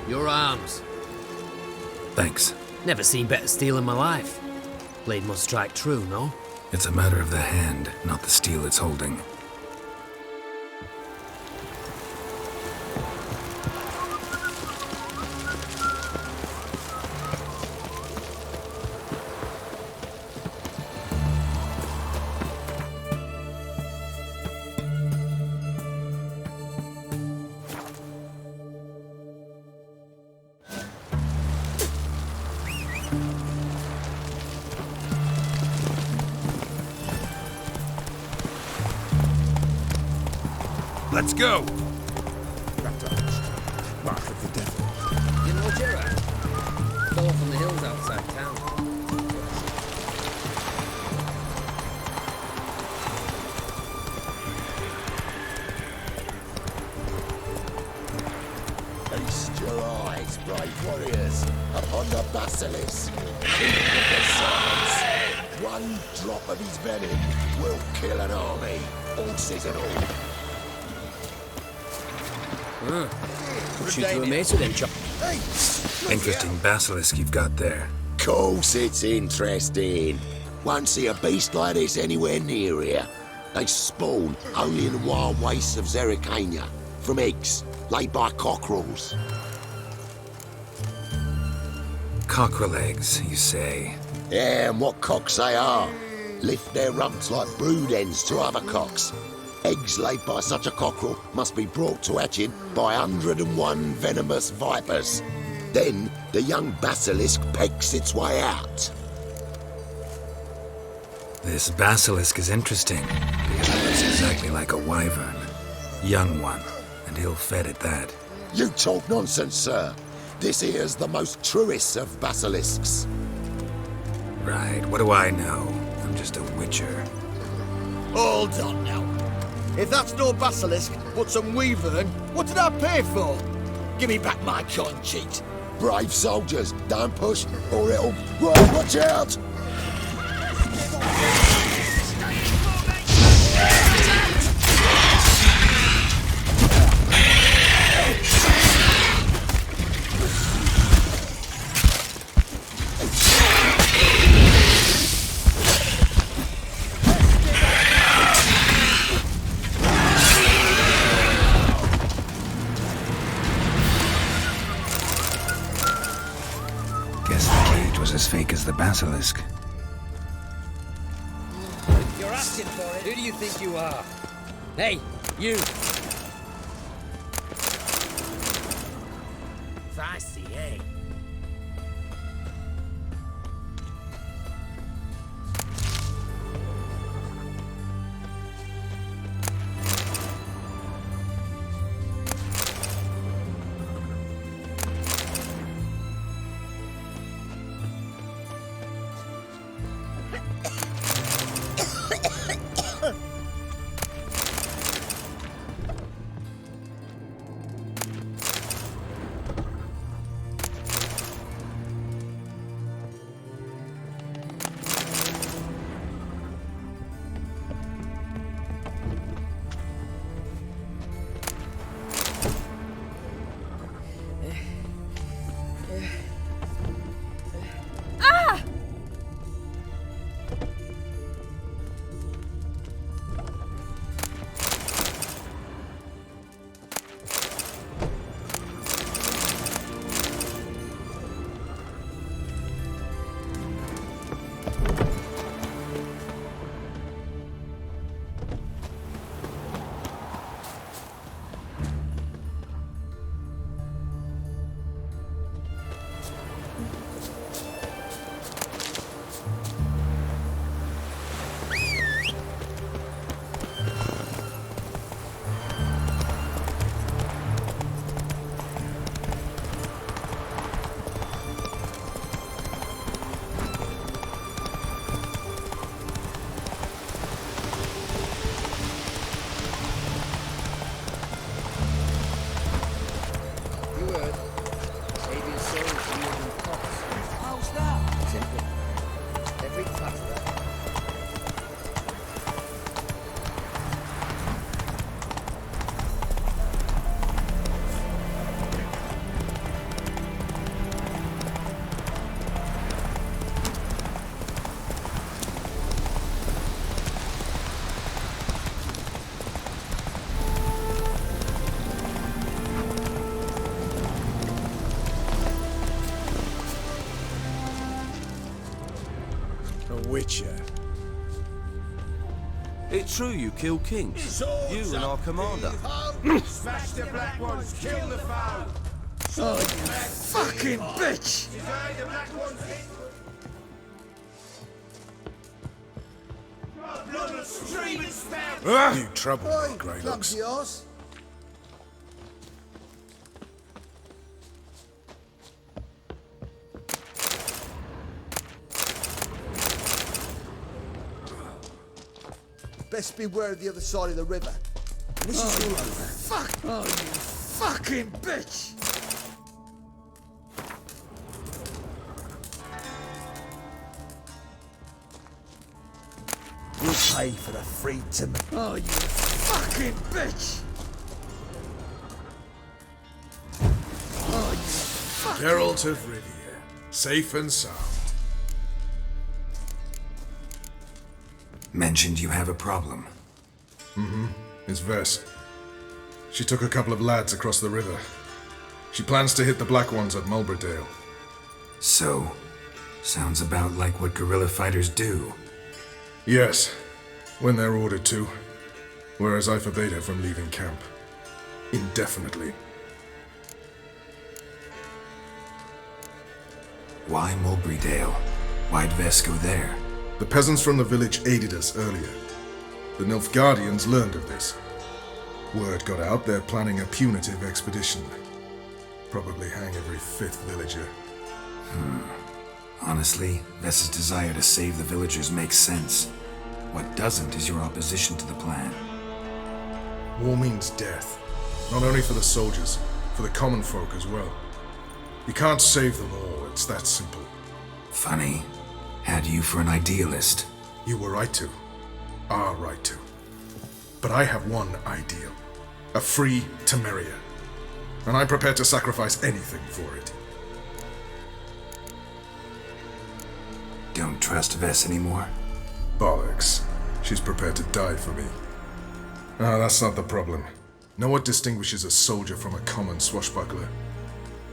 Your arms. Thanks. Never seen better steel in my life. Blade must strike true, no? It's a matter of the hand, not the steel it's holding. Let's go! Mark of the devil. You know Gerard? Fell off on the hills outside town. Feast your eyes, brave warriors, upon the Basilisk. King of the Silence. One drop of his venom will kill an army, horses and all. Shoot through a mace with him, chop. Interesting basilisk you've got there. Course it's interesting. Won't see a beast like this anywhere near here. They spawn only in the wild wastes of Zerrikania, from eggs laid by cockerels. Cockerel eggs, you say? Yeah, and what cocks they are. Lift their rumps like brood hens to other cocks. Eggs laid by such a cockerel must be brought to hatching by 101 venomous vipers. Then the young basilisk pecks its way out. This basilisk is interesting, because it looks exactly like a wyvern. Young one, and ill-fed at that. You talk nonsense, sir. This here's the most truest of basilisks. Right, what do I know? I'm just a witcher. Hold on now. If that's no basilisk, but some wyvern, what did I pay for? Give me back my coin cheat. Brave soldiers, don't push, or it'll... Whoa, watch out! Guess the cage was as fake as the basilisk. You're asking for it. Who do you think you are? Hey, you! Feisty, eh? Witcher. It's true you killed kings. You and our commander. Smash the black ones, kill the foe! Oh, you fucking bitch! The black ones blood of streaming spouts! You trouble, Grey Looks. Yours? Best beware of the other side of the river. This is all over. Fuck! Oh, you fucking bitch! You'll pay for the free timber. Oh, you fucking bitch! Oh, you fucking... Geralt of Rivia, safe and sound. Mentioned you have a problem. It's Vess. She took a couple of lads across the river. She plans to hit the Black Ones at Mulberdale. So, sounds about like what guerrilla fighters do. Yes, when they're ordered to. Whereas I forbade her from leaving camp. Indefinitely. Why Mulberdale? Why'd Vess go there? The peasants from the village aided us earlier. The Nilfgaardians learned of this. Word got out they're planning a punitive expedition. Probably hang every fifth villager. Honestly, Vess's desire to save the villagers makes sense. What doesn't is your opposition to the plan. War means death. Not only for the soldiers, for the common folk as well. You can't save them all, it's that simple. Funny. Had you for an idealist. You were right to. Are right to. But I have one ideal. A free Temeria. And I'm prepared to sacrifice anything for it. Don't trust Vess anymore? Bollocks. She's prepared to die for me. Ah, that's not the problem. Know what distinguishes a soldier from a common swashbuckler?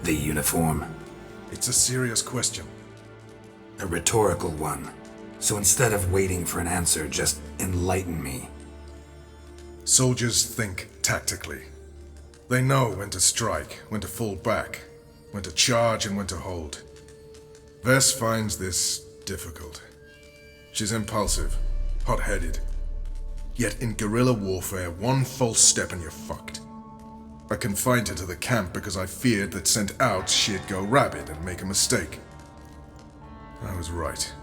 The uniform. It's a serious question. A rhetorical one. So instead of waiting for an answer, just enlighten me. Soldiers think tactically. They know when to strike, when to fall back, when to charge and when to hold. Vess finds this difficult. She's impulsive, hot-headed. Yet in guerrilla warfare, one false step and you're fucked. I confined her to the camp because I feared that sent out she'd go rabid and make a mistake. I was right.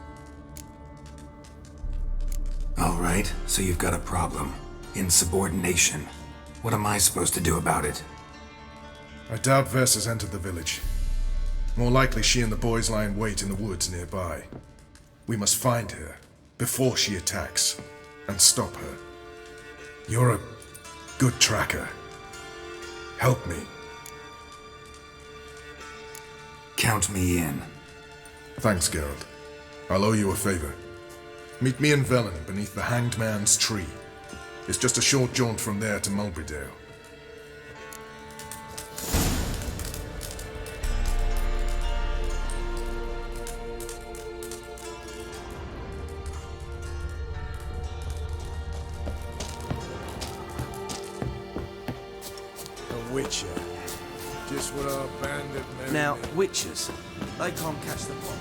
Alright, so you've got a problem. Insubordination. What am I supposed to do about it? I doubt Vess has entered the village. More likely she and the boys lie in wait in the woods nearby. We must find her before she attacks and stop her. You're a good tracker. Help me. Count me in. Thanks, Geralt. I'll owe you a favor. Meet me in Velen beneath the Hanged Man's tree. It's just a short jaunt from there to Mulberdale. A Witcher. Just what our bandit men... Now, witches, they can't catch the pot.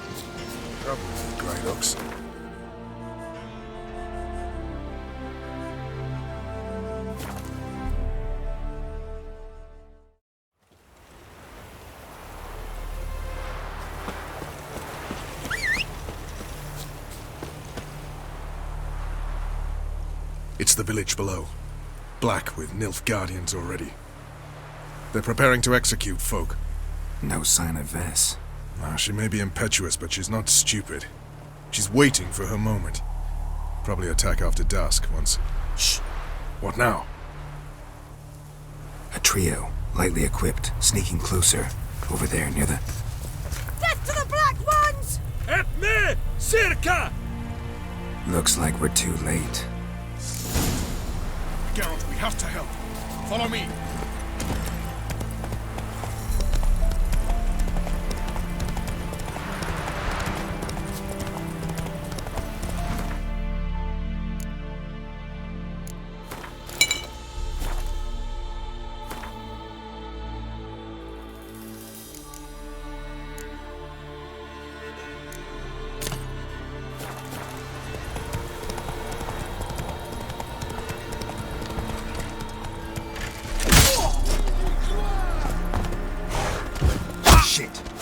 Trouble with Grey Looks. It's the village below. Black with Nilfgaardians already. They're preparing to execute folk. No sign of Vess. She may be impetuous, but she's not stupid. She's waiting for her moment. Probably attack after dusk once... Shh! What now? A trio, lightly equipped, sneaking closer. Over there, near the... Death to the Black Ones! At me! Circa! Looks like we're too late. Geralt, we have to help. Follow me. shit.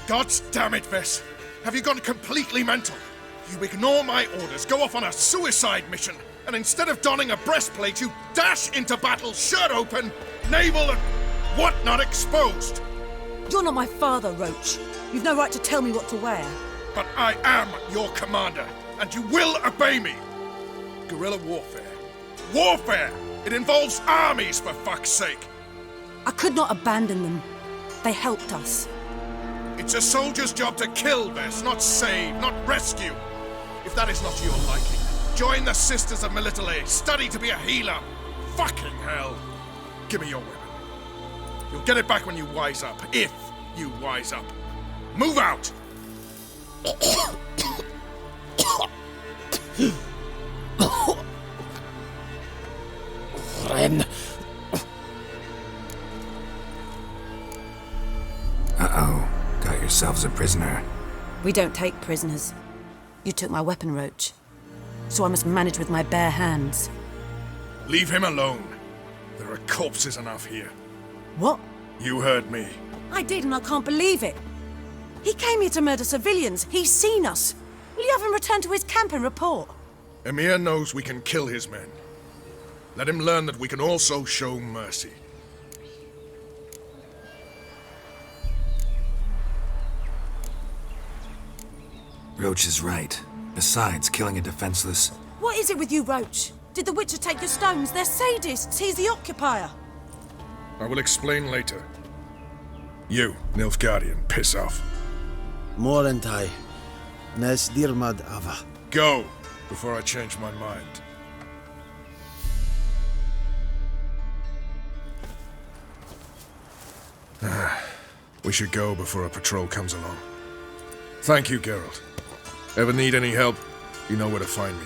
God damn it, Vess! Have you gone completely mental? You ignore my orders, go off on a suicide mission, and instead of donning a breastplate, you dash into battle, shirt open, navel and whatnot exposed! You're not my father, Roach. You've no right to tell me what to wear. But I am your commander, and you will obey me! Guerrilla warfare. Warfare! It involves armies, for fuck's sake! I could not abandon them. They helped us. It's a soldier's job to kill, Vess, not save, not rescue. If that is not to your liking, join the Sisters of Militale, study to be a healer. Fucking hell. Give me your weapon. You'll get it back when you wise up, if you wise up. Move out! Ren. Uh-oh. Got yourselves a prisoner. We don't take prisoners. You took my weapon, Roach. So I must manage with my bare hands. Leave him alone. There are corpses enough here. What? You heard me. I did, and I can't believe it. He came here to murder civilians. He's seen us. Will you have him return to his camp and report? Emir knows we can kill his men. Let him learn that we can also show mercy. Roach is right. Besides, killing a defenseless... What is it with you, Roach? Did the Witcher take your stones? They're sadists. He's the occupier. I will explain later. You, Nilfgaardian, piss off. Morentai. Nes dirmad ava. Go, before I change my mind. We should go before a patrol comes along. Thank you, Geralt. Ever need any help, you know where to find me.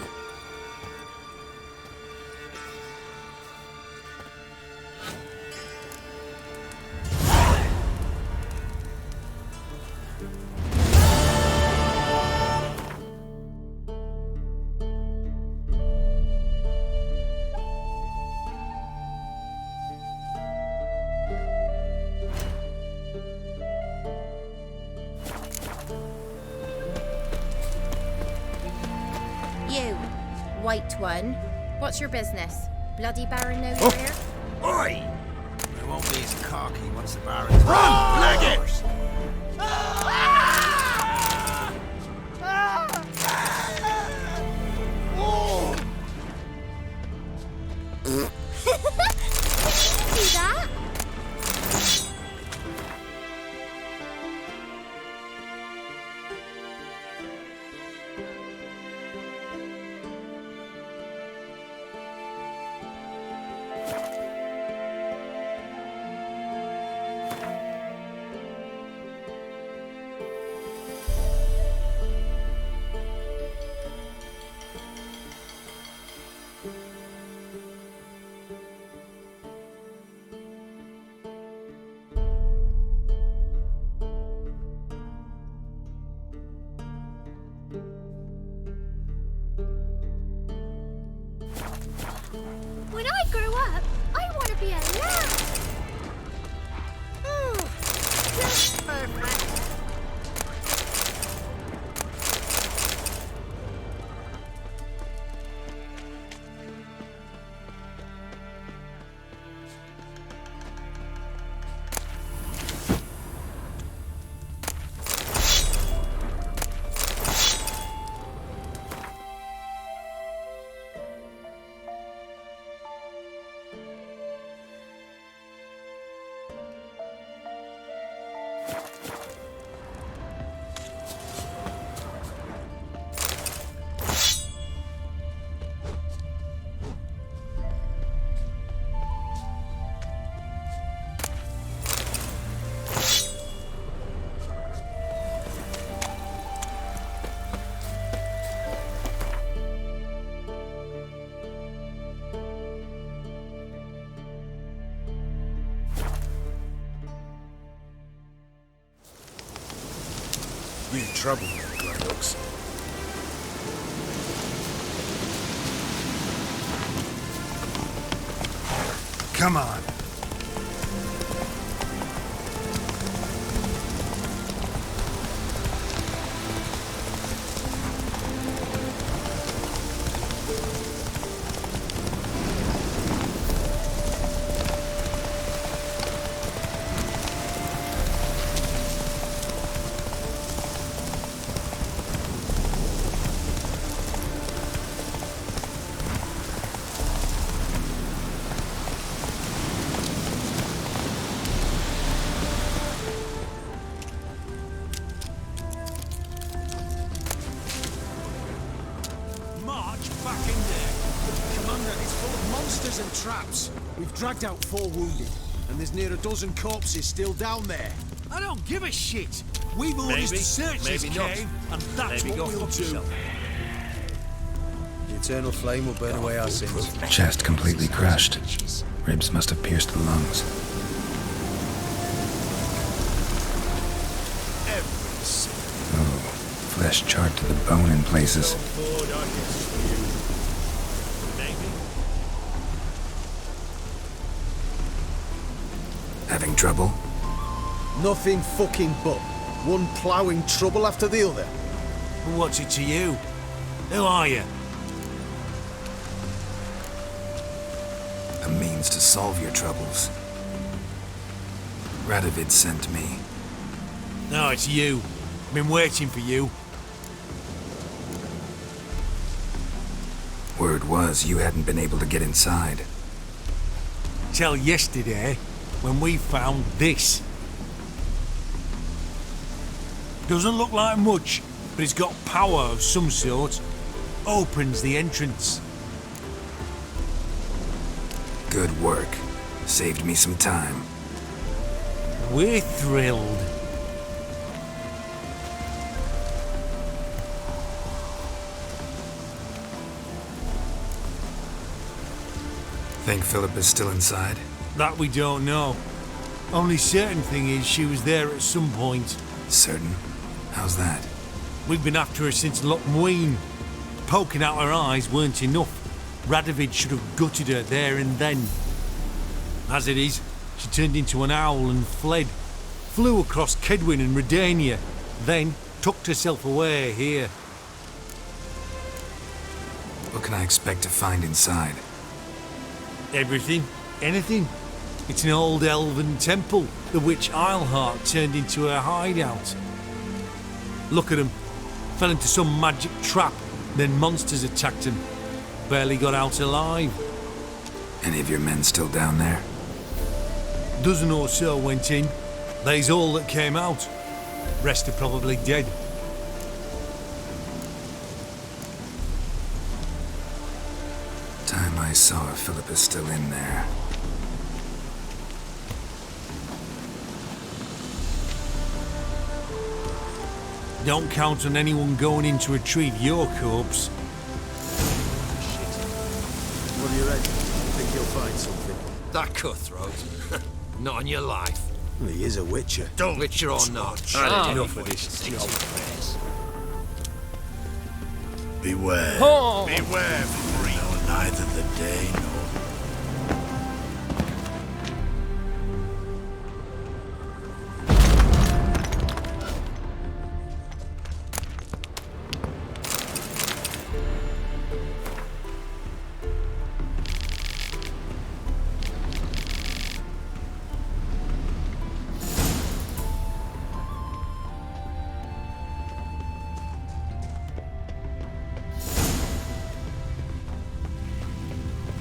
You, white one. What's your business? Bloody Baron know you're here? Oi! I won't be as cocky once the Baron's... Run! Flag it! Did you see that? trouble, Gladdox. Come on. Traps. We've dragged out 4 wounded, and there's near a dozen corpses still down there. I don't give a shit. We've orders to search this cave, and that's what we'll do. The eternal flame will burn away our sins. Chest completely crushed. Ribs must have pierced the lungs. Oh, flesh charred to the bone in places. Having trouble? Nothing fucking but. One ploughing trouble after the other. What's it to you? Who are you? A means to solve your troubles. Radovid sent me. No, it's you. Been waiting for you. Word was you hadn't been able to get inside. Till yesterday, when we found this. Doesn't look like much, but it's got power of some sort. Opens the entrance. Good work. Saved me some time. We're thrilled. Think Philippa's still inside? That we don't know. Only certain thing is she was there at some point. Certain? How's that? We've been after her since Lochmuin. Poking out her eyes weren't enough. Radovid should have gutted her there and then. As it is, she turned into an owl and fled. Flew across Kedwin and Redania, then tucked herself away here. What can I expect to find inside? Everything. Anything. It's an old elven temple, the witch Isleheart turned into a hideout. Look at him. Fell into some magic trap, then monsters attacked him. Barely got out alive. Any of your men still down there? Dozen or so went in. They's all that came out. Rest are probably dead. Time I saw if Philippa's still in there. Don't count on anyone going in to retrieve your corpse. What do you reckon? Think you'll find something? That cutthroat. Not on your life. Well, he is a witcher. Don't Witcher or not. I've had enough of this job. Beware. Oh. Beware, freak. No, neither the day nor...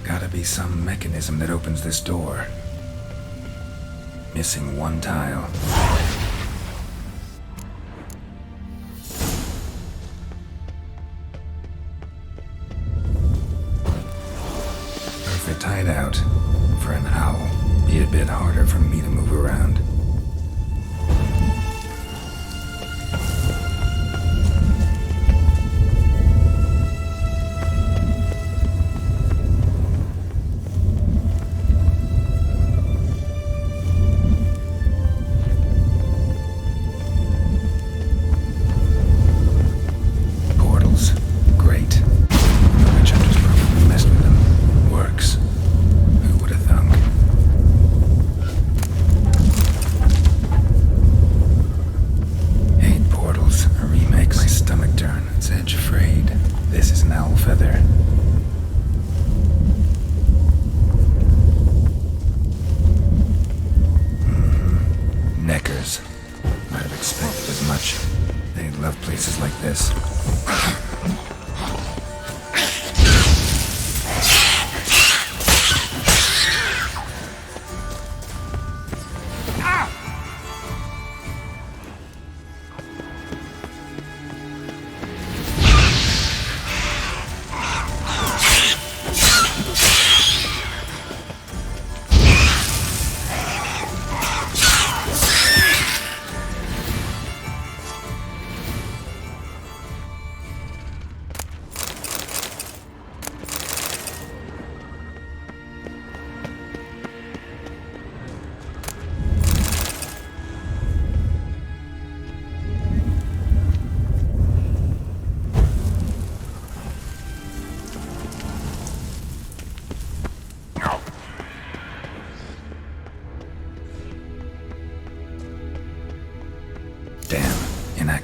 Gotta be some mechanism that opens this door. Missing one tile. Perfect hideout. For an owl. Be a bit harder for me to move around.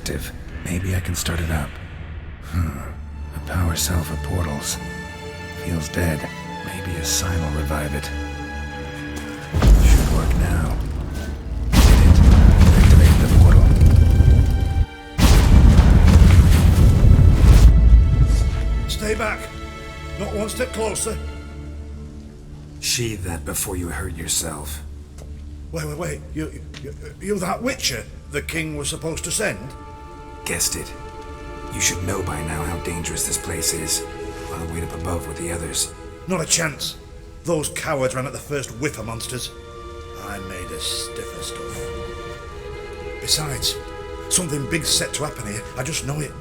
active. Maybe I can start it up. A power cell for portals. Feels dead. Maybe a sign will revive it. Should work now. Hit it. Activate the portal. Stay back. Not one step closer. Sheathe that before you hurt yourself. Wait. You that witcher the king was supposed to send? Guessed it. You should know by now how dangerous this place is. I'll wait up above with the others. Not a chance. Those cowards ran at the first whiff of monsters. I made a stiffer stuff. Besides, something big's set to happen here. I just know it.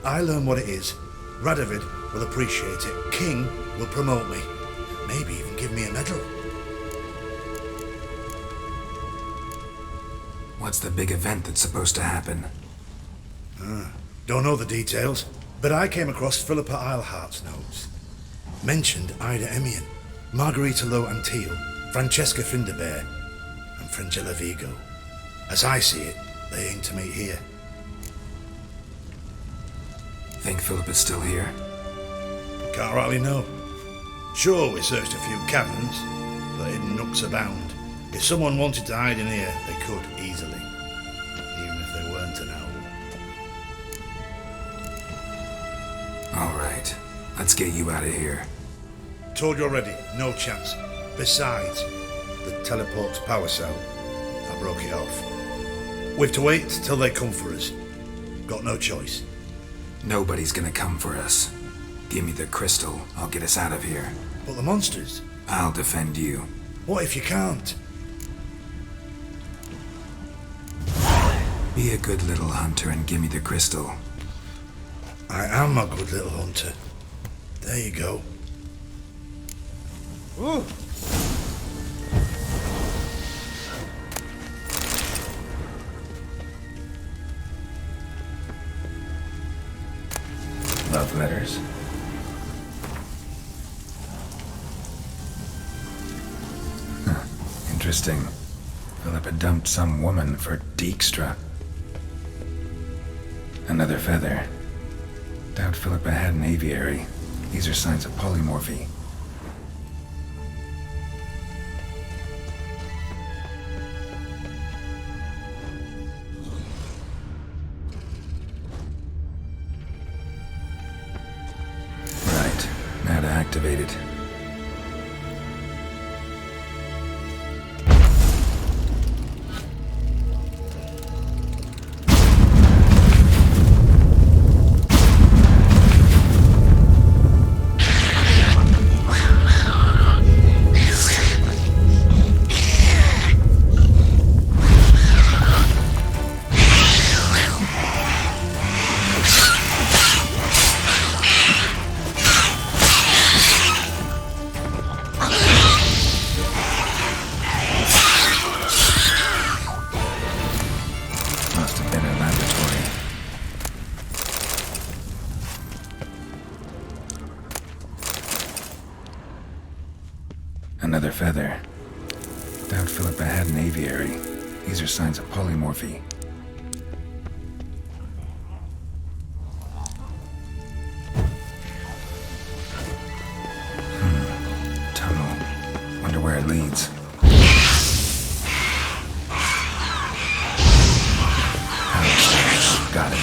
I learn what it is. Radovid will appreciate it. King will promote me. Maybe even give me a medal. What's the big event that's supposed to happen? Don't know the details, but I came across Philippa Eilhart's notes. Mentioned Ida Emian, Margarita Lo Antille, Francesca Finderbear, and Frangella Vigo. As I see it, they aim to meet here. Think Philippa's still here? Can't rightly know. Sure, we searched a few caverns, but hidden nooks abound. If someone wanted to hide in here, they could easily. Even if they weren't an owl. Alright, let's get you out of here. Told you already, no chance. Besides, the teleport's power cell, I broke it off. We've to wait till they come for us. Got no choice. Nobody's gonna come for us. Give me the crystal, I'll get us out of here. But the monsters? I'll defend you. What if you can't? Be a good little hunter and give me the crystal. I am a good little hunter. There you go. Ooh. Love letters. Interesting. Philippa dumped some woman for Dijkstra. Another feather. Doubt Philippa had an aviary. These are signs of polymorphy. Right. Now to activate it. Another feather. Doubt Philippa had an aviary. These are signs of polymorphy. Tunnel. Wonder where it leads. Got it.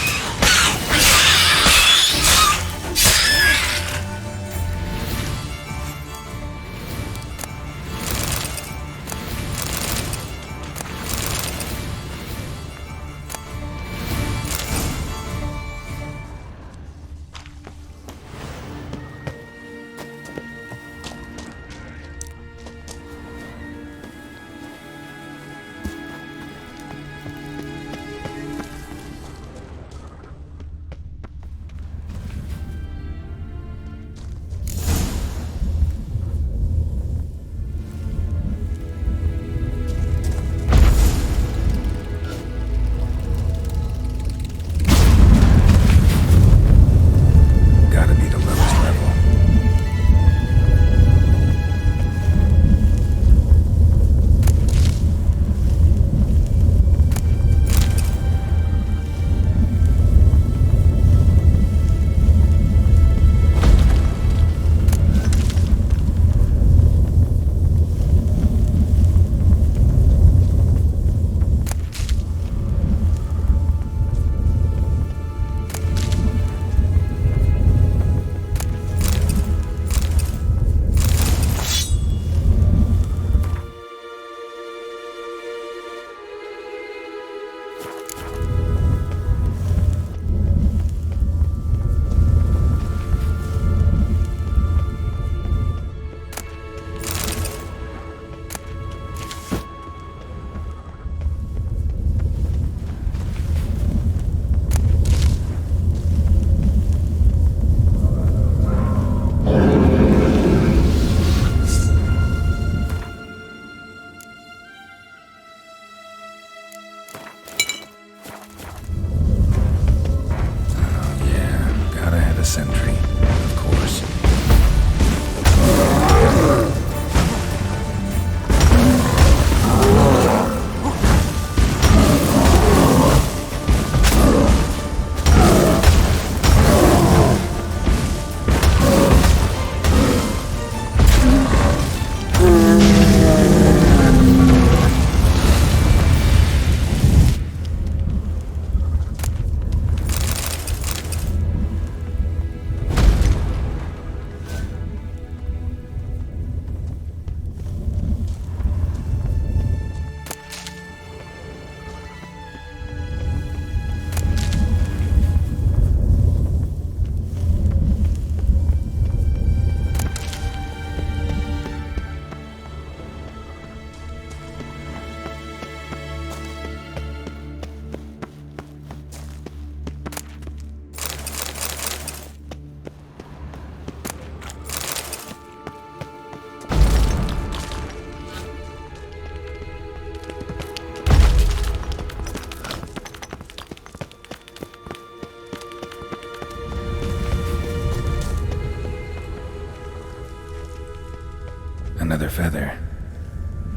Another feather.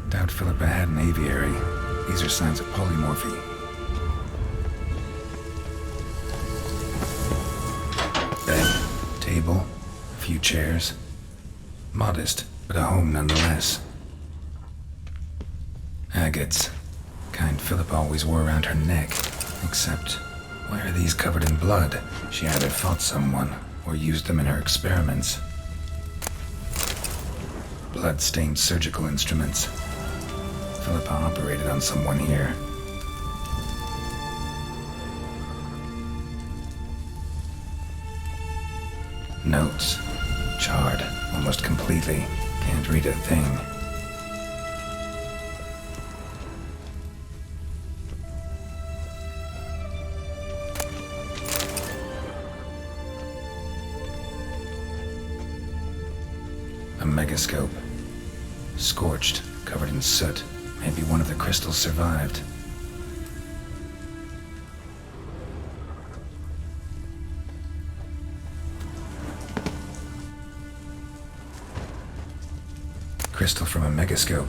Doubt Philippa had an aviary. These are signs of polymorphy. Bed, table, a few chairs. Modest, but a home nonetheless. Agates. Kind Philippa always wore around her neck. Except, why are these covered in blood? She either fought someone, or used them in her experiments. Blood-stained surgical instruments. Philippa operated on someone here. Notes. Charred, almost completely. Can't read a thing. A megascope. Scorched, covered in soot. Maybe one of the crystals survived. Crystal from a megascope.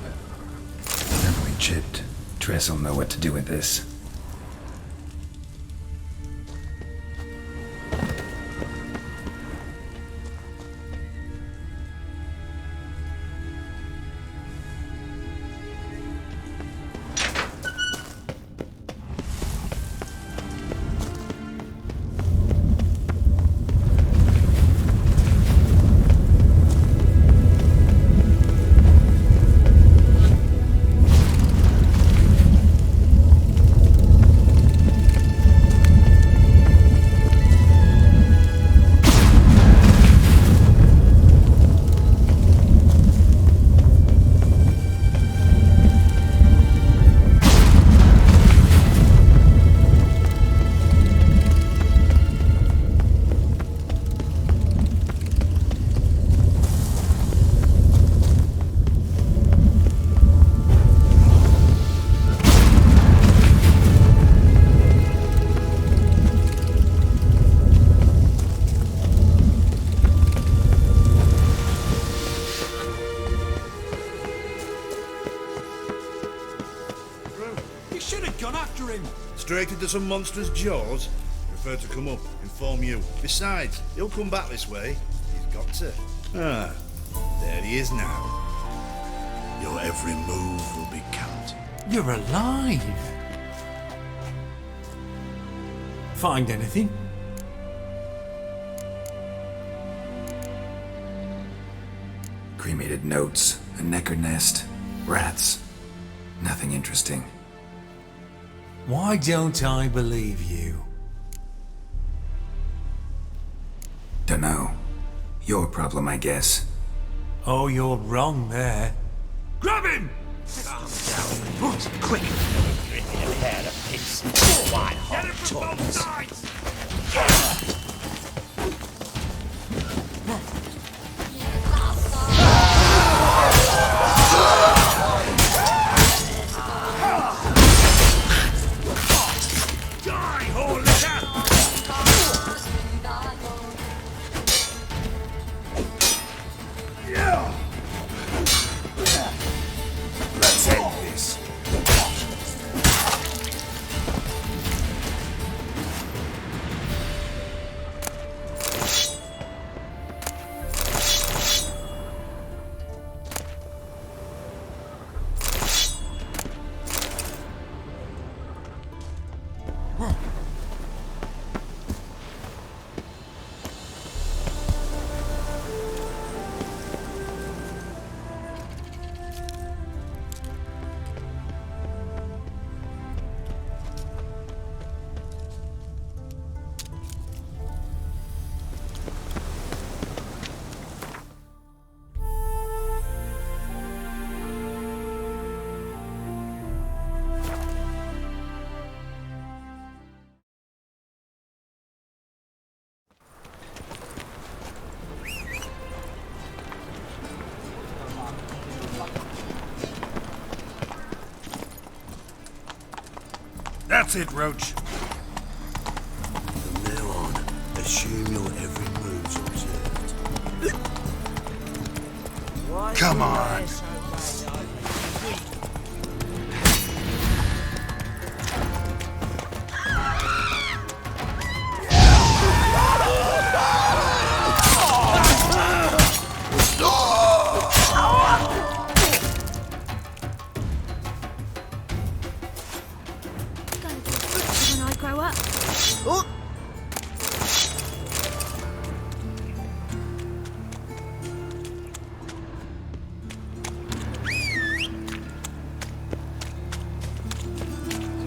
Heavily chipped. Triss will know what to do with this. Straight into some monster's jaws? Prefer to come up, inform you. Besides, he'll come back this way. He's got to. Ah, there he is now. Your every move will be counted. You're alive! Find anything? Cremated notes, a necker nest, rats. Nothing interesting. Why don't I believe you? Dunno. Your problem, I guess. Oh, you're wrong there. Grab him! Calm down. Quick! Give me a pair of pigs. Why, hot toys. That's it, Roach. From now on, assume your every move's observed. Why Come on. When I grow up.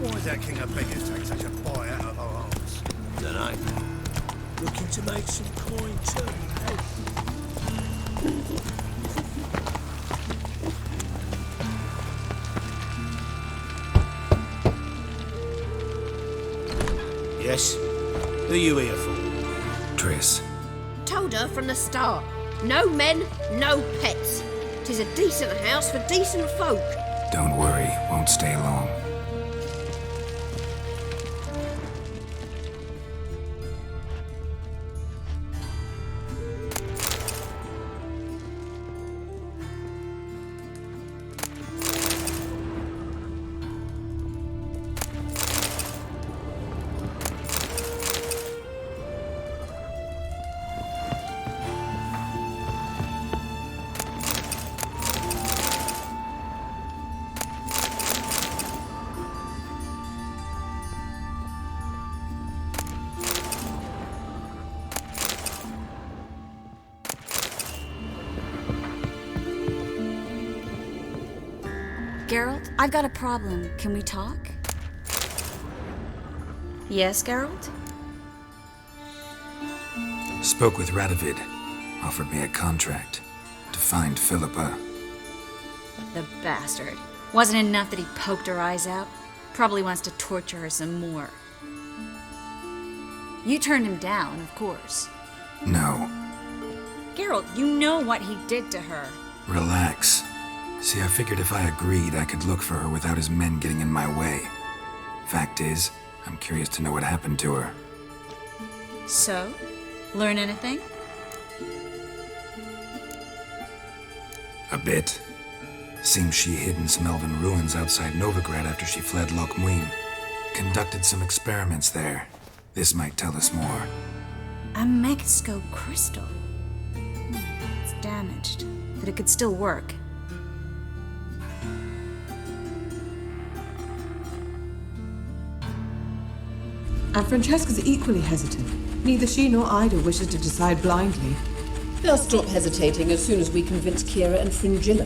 Why is that king of beggars take such a bite out of our arms? Dunno. Looking to make some coin too, eh? Yes? Who you here for? Triss. Told her from the start. No men, no pets. 'Tis a decent house for decent folk. Don't worry, won't stay long. Geralt, I've got a problem. Can we talk? Yes, Geralt? Spoke with Radovid. Offered me a contract to find Philippa. The bastard. Wasn't enough that he poked her eyes out? Probably wants to torture her some more. You turned him down, of course. No. Geralt, you know what he did to her. Relax. See, I figured if I agreed, I could look for her without his men getting in my way. Fact is, I'm curious to know what happened to her. So? Learn anything? A bit. Seems she hid in some elven ruins outside Novigrad after she fled Loch Muin. Conducted some experiments there. This might tell us more. A megascope crystal. It's damaged, but it could still work. And Francesca's equally hesitant. Neither she nor Ida wishes to decide blindly. They'll stop hesitating as soon as we convince Kira and Fringilla.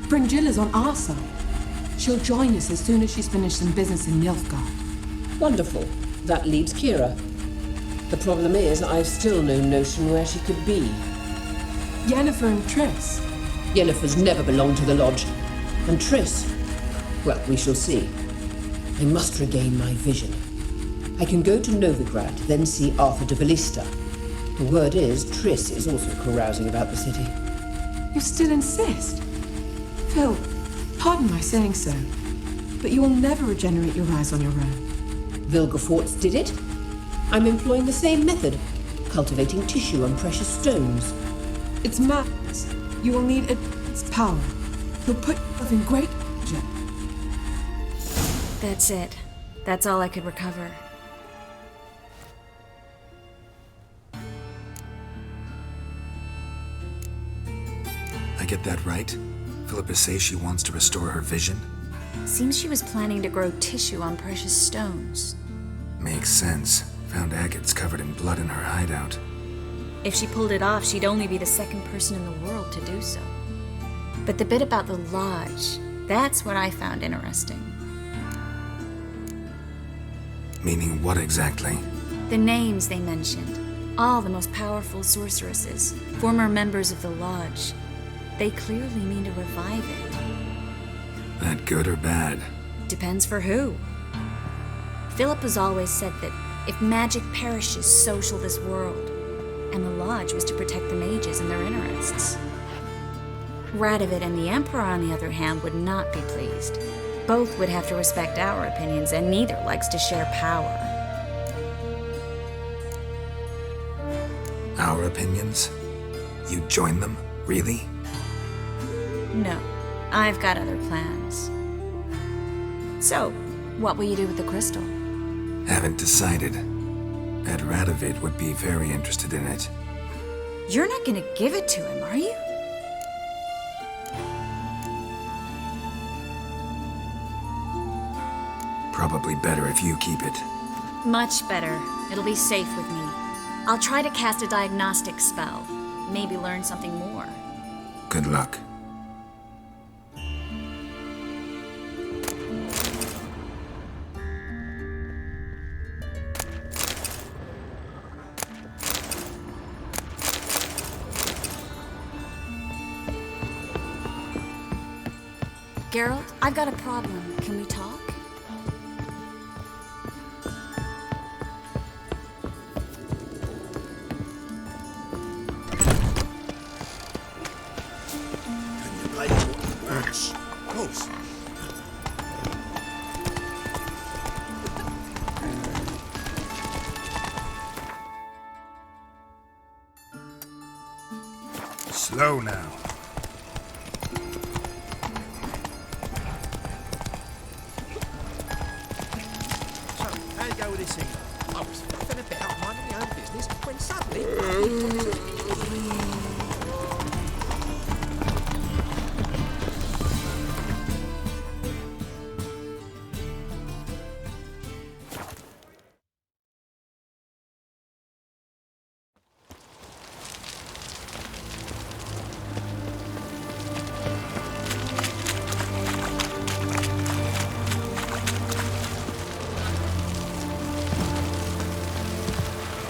Fringilla's on our side. She'll join us as soon as she's finished some business in Nilfgaard. Wonderful. That leaves Kira. The problem is, I've still no notion where she could be. Yennefer and Triss. Yennefer's never belonged to the Lodge. And Triss? Well, we shall see. I must regain my vision. I can go to Novigrad, then see Arthur de Ballista. The word is, Triss is also carousing about the city. You still insist? Phil, pardon my saying so, but you will never regenerate your eyes on your own. Vilgefortz did it. I'm employing the same method, cultivating tissue and precious stones. It's madness. You will need its power. You'll put yourself in great danger. That's it. That's all I could recover. I get that right? Philippa says she wants to restore her vision? Seems she was planning to grow tissue on precious stones. Makes sense. Found agates covered in blood in her hideout. If she pulled it off, she'd only be the second person in the world to do so. But the bit about the Lodge, that's what I found interesting. Meaning what exactly? The names they mentioned. All the most powerful sorceresses, former members of the Lodge. They clearly mean to revive it. That good or bad? Depends for who. Philippa's always said that if magic perishes, so shall this world. And the Lodge was to protect the mages and their interests. Radovid and the Emperor, on the other hand, would not be pleased. Both would have to respect our opinions, and neither likes to share power. Our opinions? You join them? Really? No, I've got other plans. So, what will you do with the crystal? Haven't decided. Ed Radovid would be very interested in it. You're not gonna give it to him, are you? Probably better if you keep it. Much better. It'll be safe with me. I'll try to cast a diagnostic spell. Maybe learn something more. Good luck. Geralt, I've got a problem. Can we talk? Slow now. So, how you go with this thing? I was faffing about minding my own business when suddenly...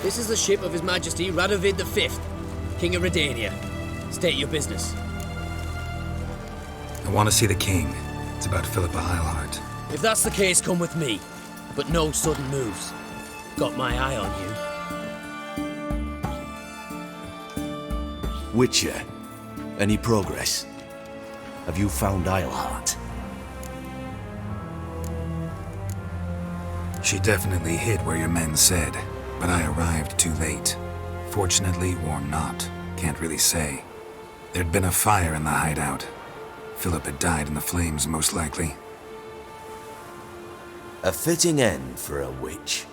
This is the ship of His Majesty Radovid V, King of Redania. State your business. I want to see the king. It's about Philippa Eilhart. If that's the case, come with me. But no sudden moves. Got my eye on you. Witcher, any progress? Have you found Eilhart? She definitely hid where your men said, but I arrived too late. Fortunately or not, can't really say. There'd been a fire in the hideout. Philip had died in the flames, most likely. A fitting end for a witch.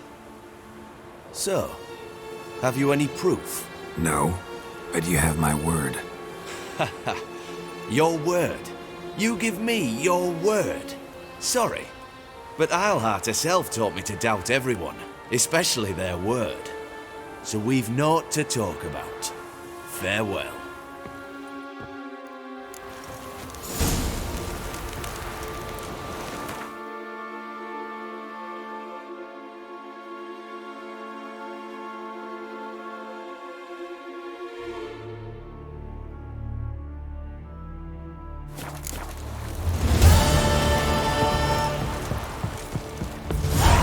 So, have you any proof? No, but you have my word. Haha, your word? You give me your word? Sorry, but Eilhart herself taught me to doubt everyone, especially their word. So we've naught to talk about. Farewell.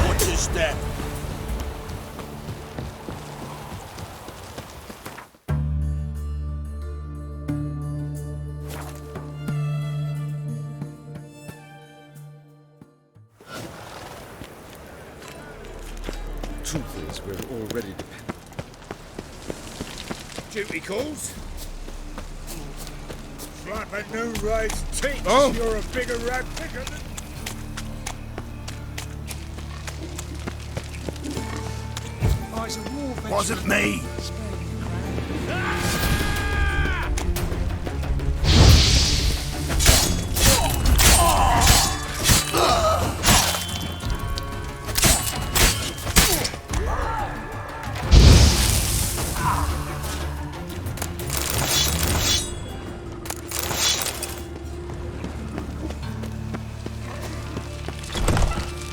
What is that? Truth is, we're already dependent. Duty calls? Slap a new race teach. Oh. You're a bigger rat picker than... Wasn't me.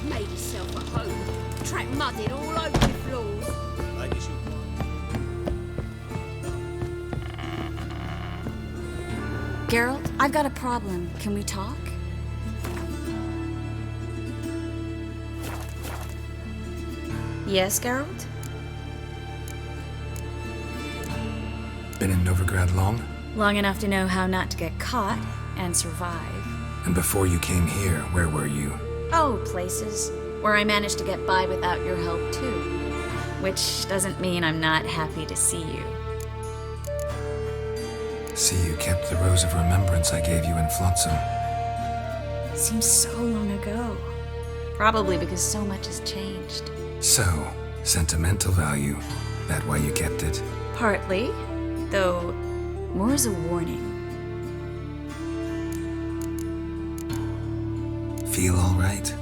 Made yourself at home. Track mudded all over your floors. Geralt, I've got a problem. Can we talk? Yes, Geralt? Been in Novigrad long? Long enough to know how not to get caught and survive. And before you came here, where were you? Oh, places where I managed to get by without your help, too. Which doesn't mean I'm not happy to see you. See, you kept the rose of remembrance I gave you in Flotsam. Seems so long ago. Probably because so much has changed. So, sentimental value. That why you kept it? Partly, though more as a warning. Feel all right?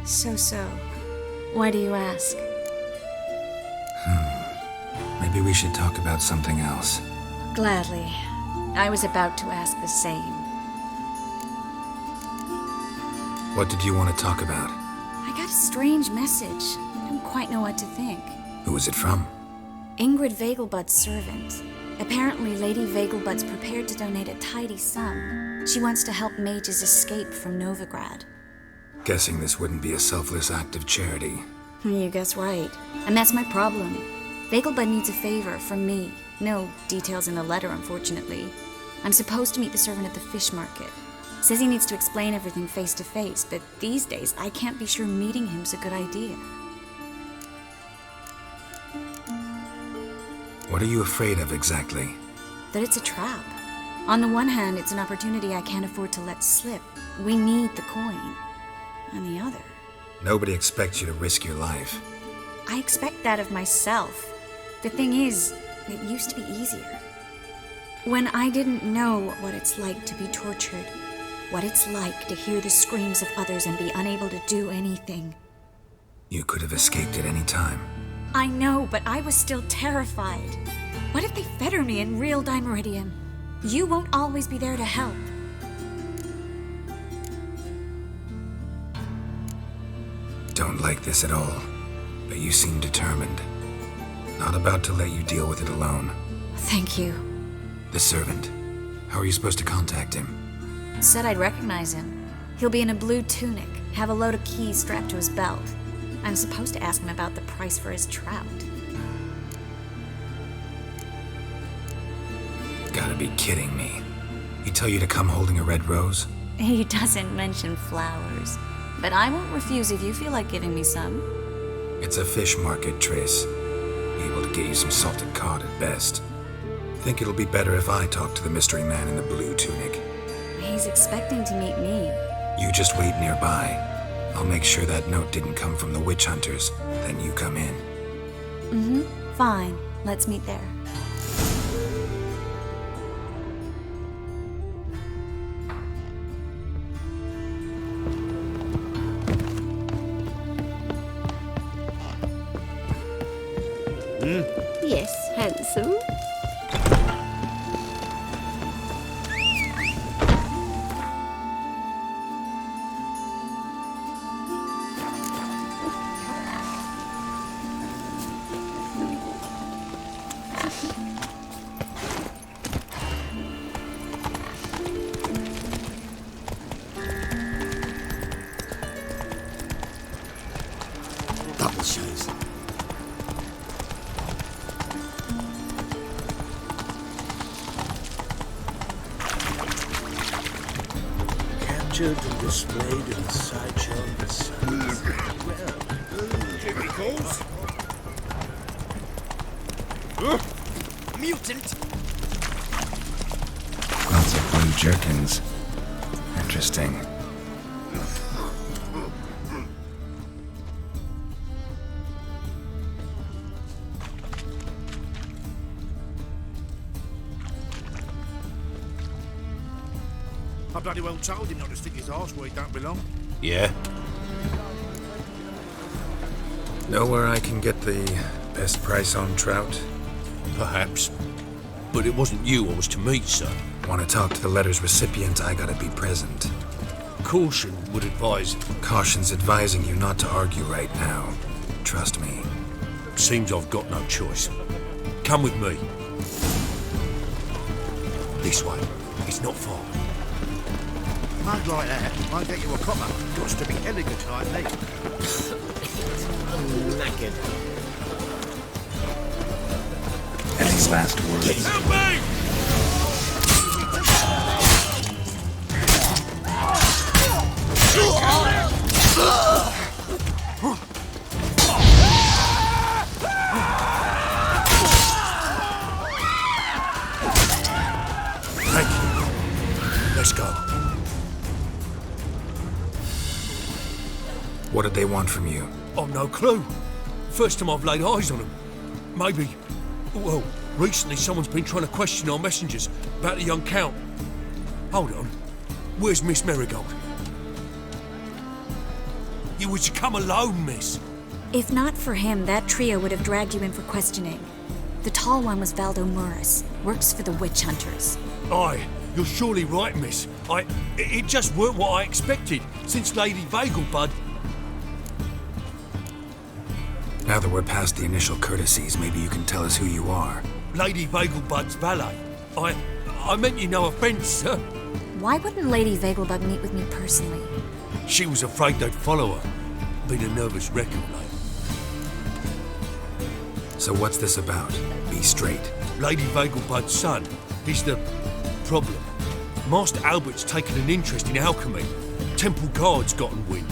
So. Why do you ask? Maybe we should talk about something else. Gladly. I was about to ask the same. What did you want to talk about? I got a strange message. I don't quite know what to think. Who was it from? Ingrid Vengelbud's servant. Apparently, Lady Vengelbud's prepared to donate a tidy sum. She wants to help mages escape from Novigrad. Guessing this wouldn't be a selfless act of charity. You guess right. And that's my problem. Vengelbud needs a favor from me. No details in the letter, unfortunately. I'm supposed to meet the servant at the fish market. Says he needs to explain everything face to face, but these days I can't be sure meeting him's a good idea. What are you afraid of exactly? That it's a trap. On the one hand, it's an opportunity I can't afford to let slip. We need the coin. On the other... Nobody expects you to risk your life. I expect that of myself. The thing is, it used to be easier. When I didn't know what it's like to be tortured, what it's like to hear the screams of others and be unable to do anything. You could have escaped at any time. I know, but I was still terrified. What if they fetter me in real Dimeridium? You won't always be there to help. Don't like this at all, but you seem determined. Not about to let you deal with it alone. Thank you. The servant. How are you supposed to contact him? Said I'd recognize him. He'll be in a blue tunic, have a load of keys strapped to his belt. I'm supposed to ask him about the price for his trout. Gotta be kidding me. He tell you to come holding a red rose? He doesn't mention flowers. But I won't refuse if you feel like giving me some. It's a fish market, Triss. Be able to get you some salted cod at best. Think it'll be better if I talk to the mystery man in the blue tunic. He's expecting to meet me. You just wait nearby. I'll make sure that note didn't come from the witch hunters. Then you come in. Fine. Let's meet there. Yes, handsome. Double shoes. Captured and displayed in the sideshow of the sun. Here he goes. Mutant! Lots of blue jerkins. Interesting. I bloody well told him not to stick his arse where he don't belong. Yeah? Know where I can get the best price on trout? Perhaps. But it wasn't you I was to meet, sir. Want to talk to the letter's recipient, I gotta be present. Caution would advise... Caution's advising you not to argue right now. Trust me. Seems I've got no choice. Come with me. This way. It's not far. Mug like that won't get you a copper. Got to be elegant like me. I'm knackered. Any last words? Help me! Let's go. What did they want from you? I've no clue. First time I've laid eyes on them. Maybe... Well, recently someone's been trying to question our messengers about the young Count. Hold on. Where's Miss Marigold? You were to come alone, miss. If not for him, that trio would have dragged you in for questioning. The tall one was Valdo Murris, works for the witch hunters. Aye, you're surely right, miss. It just weren't what I expected, since Lady Vengelbud... Now that we're past the initial courtesies, maybe you can tell us who you are. Lady Vengelbud's valet. I meant you no offence, sir. Why wouldn't Lady Vengelbud meet with me personally? She was afraid they'd follow her. Been a nervous wreck of late. So what's this about? Be straight. Lady Vengelbud's son. He's the problem. Master Albert's taken an interest in alchemy. Temple guards gotten wind.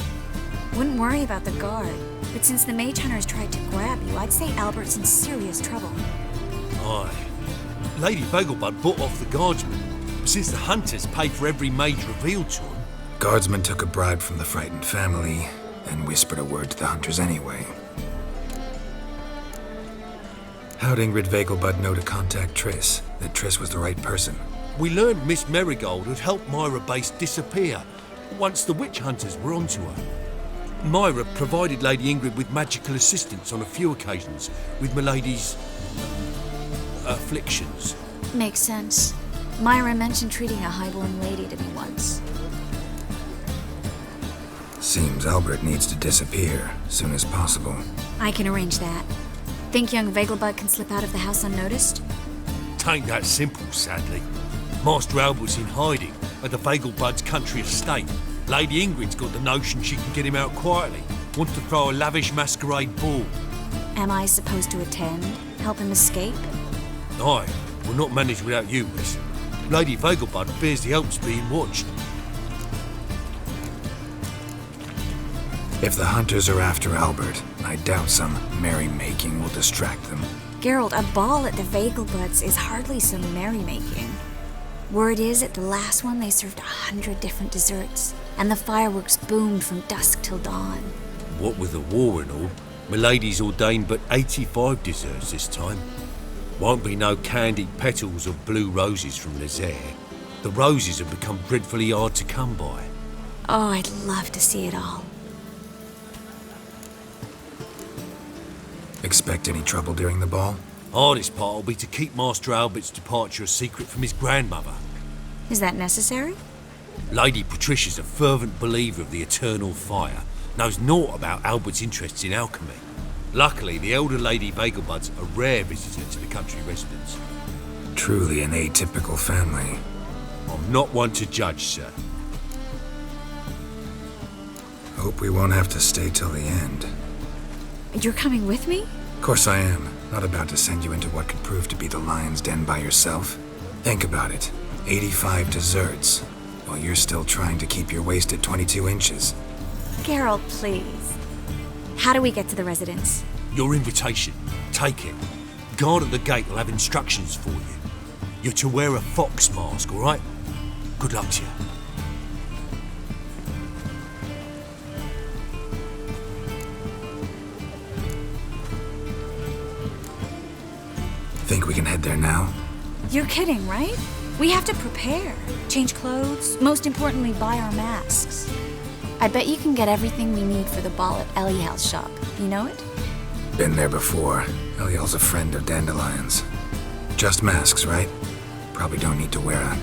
Wouldn't worry about the guard. But since the mage hunters tried to grab you, I'd say Albert's in serious trouble. Aye. Lady Vengelbud bought off the guardsmen. Since the hunters pay for every mage revealed to them. Guardsmen took a bribe from the frightened family and whispered a word to the hunters anyway. How'd Ingrid Vengelbud know to contact Triss? That Triss was the right person? We learned Miss Marigold had helped Myra Base disappear once the witch hunters were onto her. Myra provided Lady Ingrid with magical assistance on a few occasions with Milady's... afflictions. Makes sense. Myra mentioned treating a highborn lady to me once. Seems Albert needs to disappear soon as possible. I can arrange that. Think young Vengelbud can slip out of the house unnoticed? Tain't that simple, sadly. Master Albert's in hiding at the Vengelbud's country estate. Lady Ingrid's got the notion she can get him out quietly. Wants to throw a lavish masquerade ball. Am I supposed to attend? Help him escape? Aye, we'll not manage without you, miss. Lady Vengelbud fears the Alps being watched. If the hunters are after Albert, I doubt some merrymaking will distract them. Geralt, a ball at the Vengelbuds is hardly some merrymaking. Word is, at the last one they served 100 different desserts, and the fireworks boomed from dusk till dawn. What with the war and all, Milady's ordained but 85 desserts this time. Won't be no candied petals or blue roses from Lazaire. The roses have become dreadfully hard to come by. Oh, I'd love to see it all. Expect any trouble during the ball? Hardest part will be to keep Master Albert's departure a secret from his grandmother. Is that necessary? Lady Patricia's a fervent believer of the eternal fire, knows naught about Albert's interests in alchemy. Luckily, the elder Lady Vengelbud's a rare visitor to the country residence. Truly an atypical family. I'm not one to judge, sir. Hope we won't have to stay till the end. You're coming with me? Of course I am. Not about to send you into what could prove to be the lion's den by yourself. Think about it. 85 desserts, while you're still trying to keep your waist at 22 inches. Geralt, please. How do we get to the residence? Your invitation. Take it. Guard at the gate will have instructions for you. You're to wear a fox mask, all right? Good luck to you. Think we can head there now? You're kidding, right? We have to prepare. Change clothes. Most importantly, buy our masks. I bet you can get everything we need for the ball at Eliel's shop. You know it? Been there before. Eliel's a friend of Dandelion's. Just masks, right? Probably don't need to wear a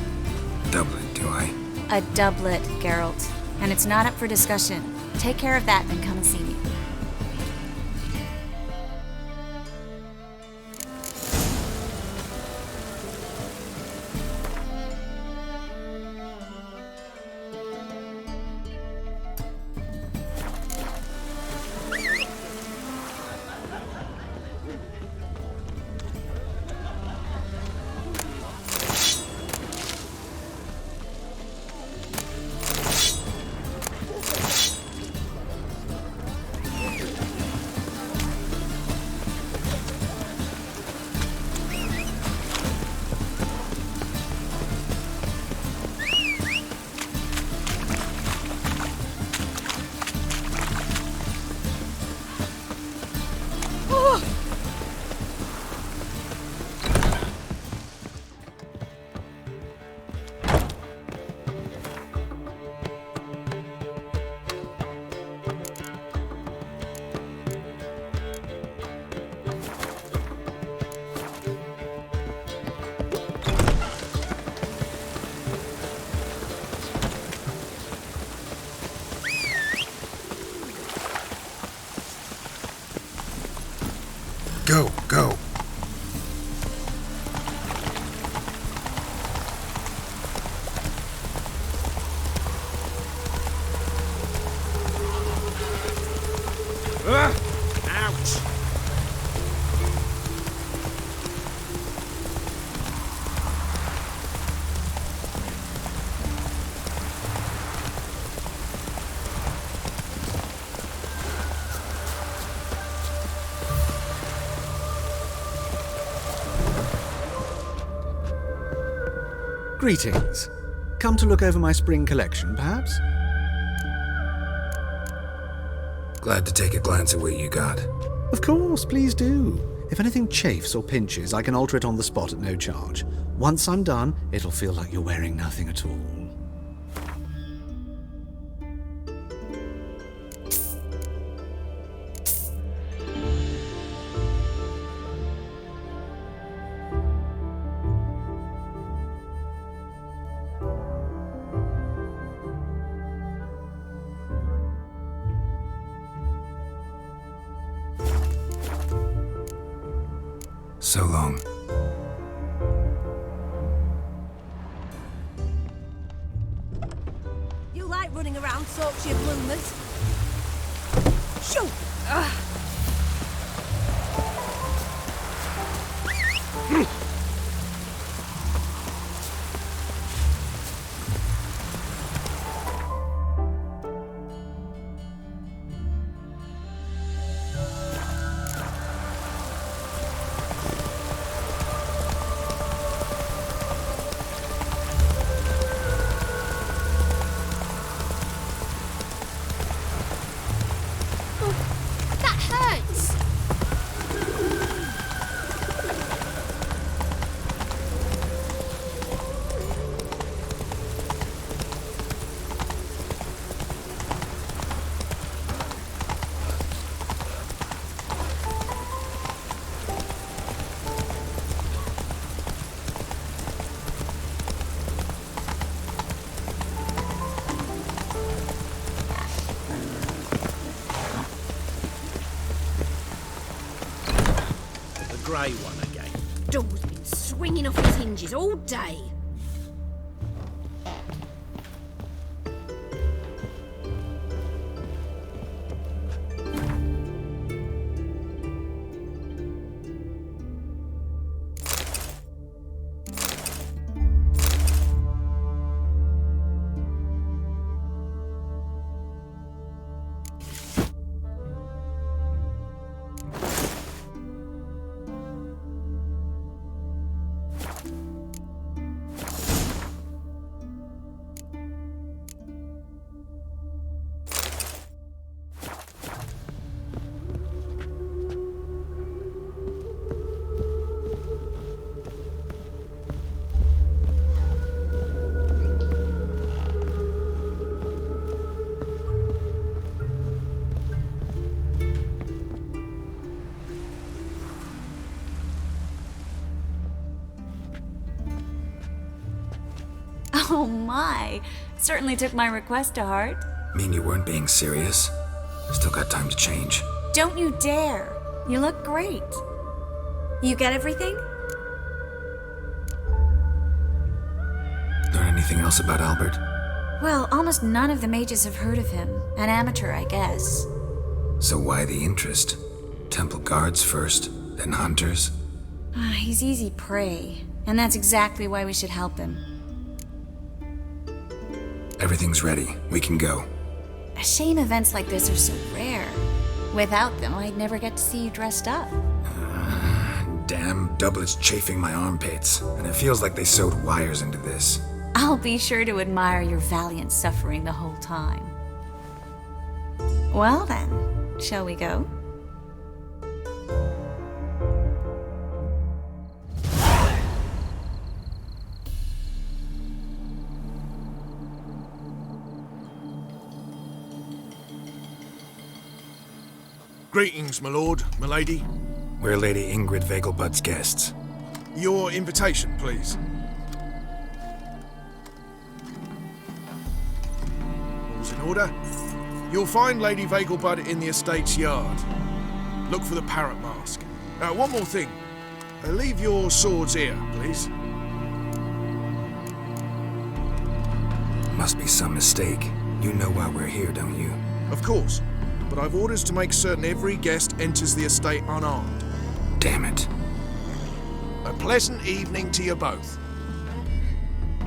doublet, do I? A doublet, Geralt. And it's not up for discussion. Take care of that, then come and see me. Greetings. Come to look over my spring collection, perhaps? Glad to take a glance at what you got. Of course, please do. If anything chafes or pinches, I can alter it on the spot at no charge. Once I'm done, it'll feel like you're wearing nothing at all. So long. You like running around, soaks your bloomers. Shoot! That hurts! Grey one again. Door's been swinging off its hinges all day. Oh my! Certainly took my request to heart. Mean you weren't being serious? Still got time to change. Don't you dare! You look great. You get everything? Learn anything else about Albert? Well, almost none of the mages have heard of him. An amateur, I guess. So why the interest? Temple guards first, then hunters? He's easy prey, and that's exactly why we should help him. Everything's ready. We can go. A shame events like this are so rare. Without them, I'd never get to see you dressed up. Damn doublets chafing my armpits, and it feels like they sewed wires into this. I'll be sure to admire your valiant suffering the whole time. Well then, shall we go? Greetings, my lord, my lady. We're Lady Ingrid Vengelbud's guests. Your invitation, please. All's in order. You'll find Lady Vengelbud in the estate's yard. Look for the parrot mask. One more thing. Leave your swords here, please. Must be some mistake. You know why we're here, don't you? Of course. But I've orders to make certain every guest enters the estate unarmed. Damn it. A pleasant evening to you both.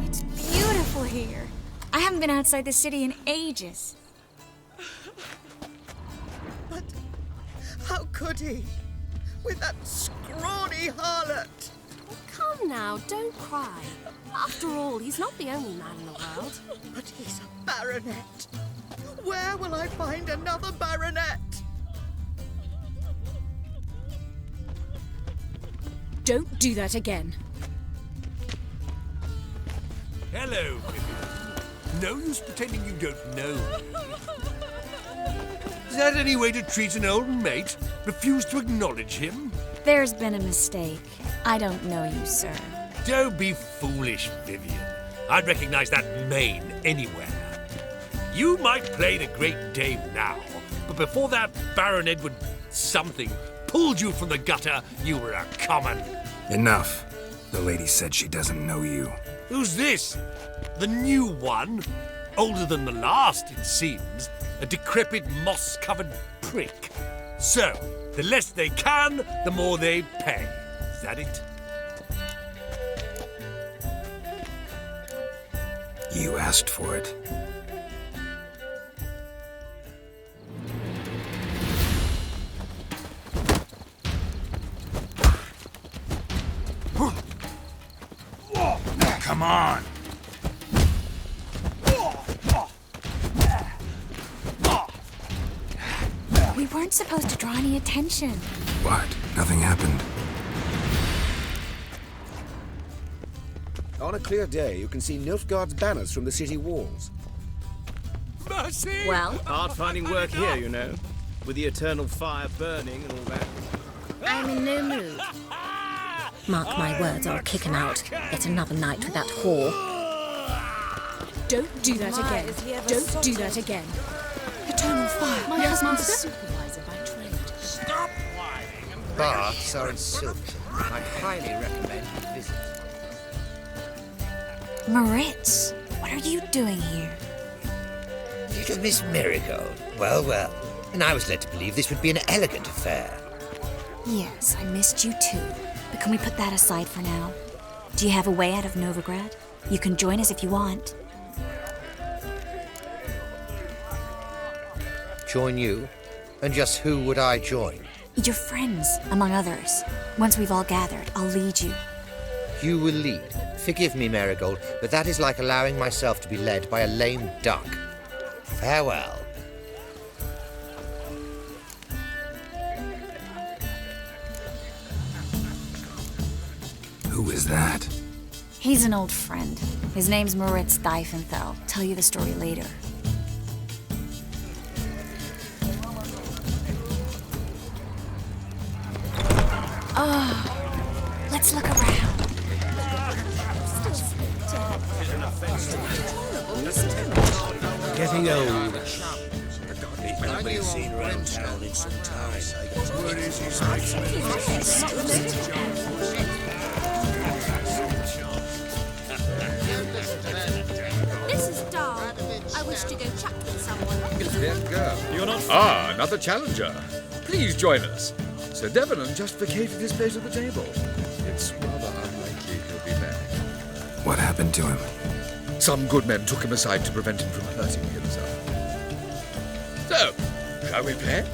It's beautiful here. I haven't been outside the city in ages. But how could he? With that scrawny harlot? Calm Come now, don't cry. After all, he's not the only man in the world. But he's a baronet. Where will I find another baronet? Don't do that again. Hello, Vivian. No use pretending you don't know. Is that any way to treat an old mate? Refuse to acknowledge him? There's been a mistake. I don't know you, sir. Don't be foolish, Vivian. I'd recognize that mane anywhere. You might play the great dame now, but before that Baron Edward something pulled you from the gutter, you were a common. Enough. The lady said she doesn't know you. Who's this? The new one? Older than the last, it seems. A decrepit, moss-covered prick. So, the less they can, the more they pay. Is that it? You asked for it. Come on! We weren't supposed to draw any attention. What? Nothing happened. On a clear day, you can see Nilfgaard's banners from the city walls. Mercy! Well? Hard finding work here, you know. With the eternal fire burning and all that. I'm in no mood. Mark my words, I'll kick him out. Get another night with that whore. Don't do that again. Don't do that again. Eternal fire. My husband's a supervisor by trade. Stop whining and Baths are in silk. I highly recommend you visit. Moritz, what are you doing here? Little Miss Marigold. Well, well. And I was led to believe this would be an elegant affair. Yes, I missed you too. But can we put that aside for now? Do you have a way out of Novigrad? You can join us if you want. Join you? And just who would I join? Your friends, among others. Once we've all gathered, I'll lead you. You will lead. Forgive me, Marigold, but that is like allowing myself to be led by a lame duck. Farewell. Who is that? He's an old friend. His name's Moritz Diefenthal. Tell you the story later. Oh, let's look around. Getting old. I've been seen around town in some time. Where is his Mrs. Dahl, I wish to go chat with someone. That girl. You're not. Ah, another challenger. Please join us. Sir Devon just vacated his place at the table. It's rather unlikely he'll be back. What happened to him? Some good men took him aside to prevent him from hurting himself. So, shall we play?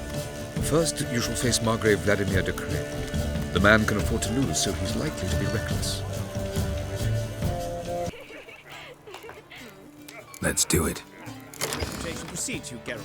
First, you shall face Margrave Vladimir de Cré. The man can afford to lose, so he's likely to be reckless. Let's do it. Reputation precedes you, Geralt.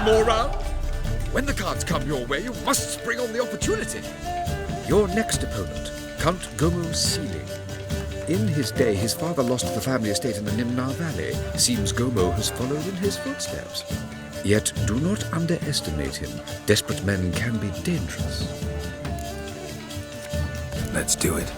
more round? When the cards come your way, you must spring on the opportunity. Your next opponent, Count Gomo Sealing. In his day, his father lost the family estate in the Nimnar Valley. Seems Gomo has followed in his footsteps. Yet do not underestimate him. Desperate men can be dangerous. Let's do it.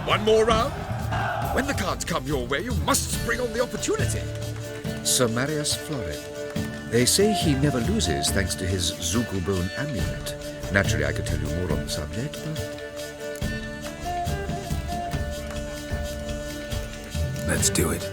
One more round? When the cards come your way, you must spring on the opportunity. Sir Marius Florid. They say he never loses thanks to his Zugelbone amulet. Naturally, I could tell you more on the subject, but... Let's do it.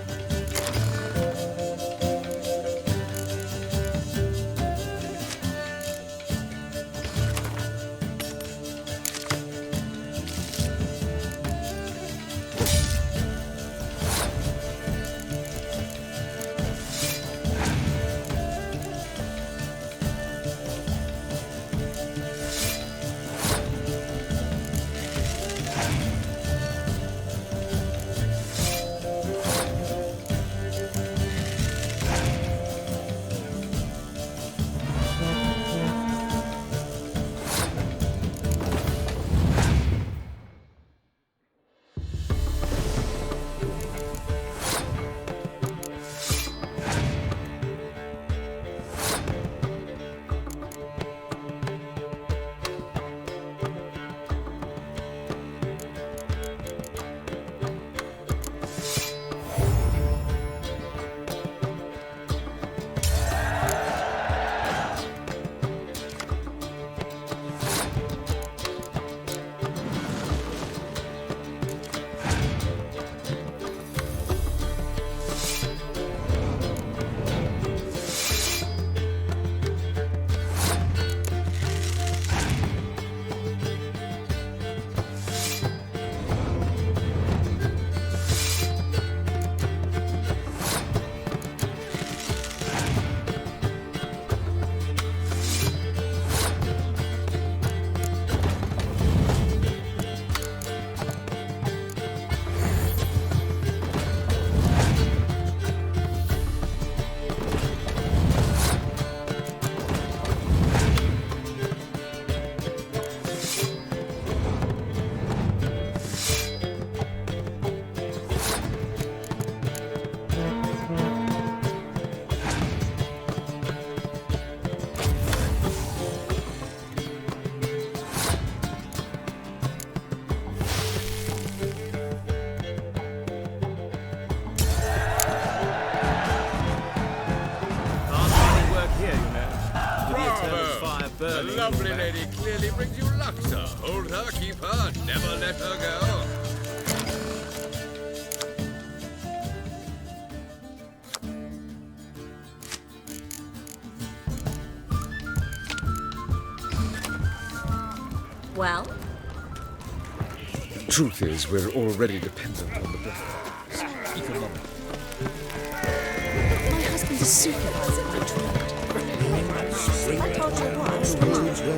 lovely lady clearly brings you luck, sir. Hold her, keep her, never let her go. Well? Truth is, we're already dependent on the Bertholds. Economic. My husband's a supervisor by trade. I told you once. I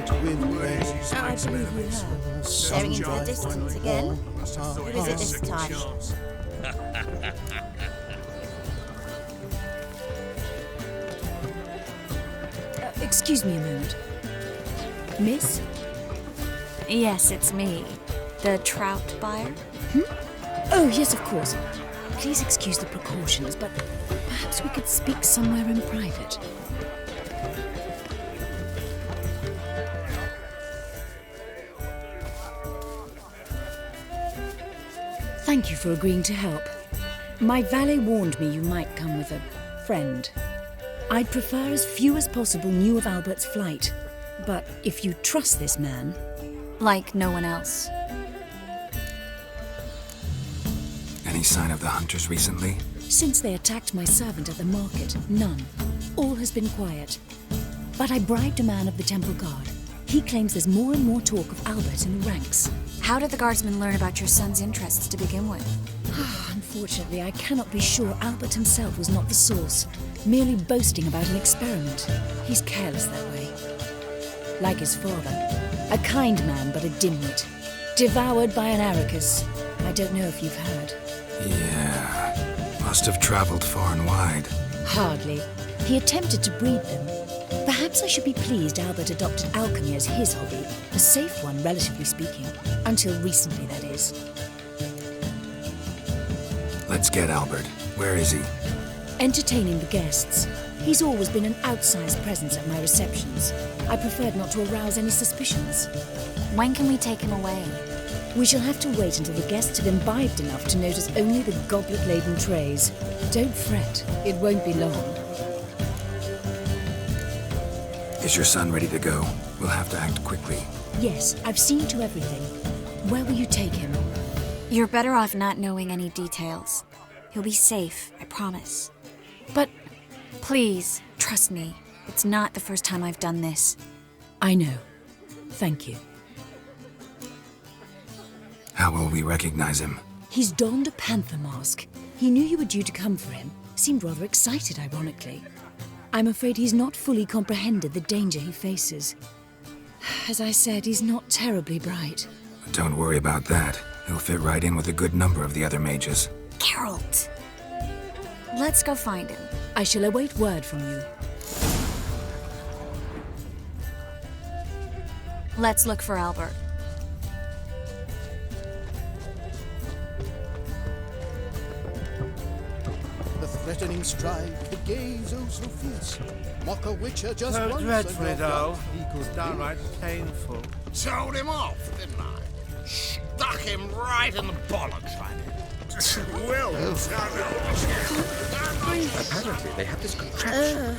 believe you have. Staring into the distance again. Who is it this time? Excuse me a moment. Miss? Yes, it's me. The trout buyer? Oh, yes, of course. Please excuse the precautions, but perhaps we could speak somewhere in private. Thank you for agreeing to help. My valet warned me you might come with a friend. I'd prefer as few as possible knew of Albert's flight, but if you trust this man... Like no one else. Any sign of the hunters recently? Since they attacked my servant at the market, none. All has been quiet. But I bribed a man of the temple guard. He claims there's more and more talk of Albert in the ranks. How did the guardsmen learn about your son's interests to begin with? Unfortunately, I cannot be sure Albert himself was not the source, merely boasting about an experiment. He's careless that way. Like his father. A kind man, but a dimwit. Devoured by an aracus. I don't know if you've heard. Yeah. Must have traveled far and wide. Hardly. He attempted to breed them. Perhaps I should be pleased Albert adopted alchemy as his hobby. A safe one, relatively speaking. Until recently, that is. Let's get Albert. Where is he? Entertaining the guests. He's always been an outsized presence at my receptions. I preferred not to arouse any suspicions. When can we take him away? We shall have to wait until the guests have imbibed enough to notice only the goblet-laden trays. Don't fret, it won't be long. Is your son ready to go? We'll have to act quickly. Yes, I've seen to everything. Where will you take him? You're better off not knowing any details. He'll be safe, I promise. But... Please, trust me. It's not the first time I've done this. I know. Thank you. How will we recognize him? He's donned a panther mask. He knew you were due to come for him. Seemed rather excited, ironically. I'm afraid he's not fully comprehended the danger he faces. As I said, he's not terribly bright. Don't worry about that. He'll fit right in with a good number of the other mages. Geralt! Let's go find him. I shall await word from you. Let's look for Albert. The threatening stride, the gaze oh so fierce. Mock a witcher just once. Dreadfully dull. Downright painful. Told him off, didn't I? Stuck him right in the bollocks, I did. Well Apparently, they have this contraption.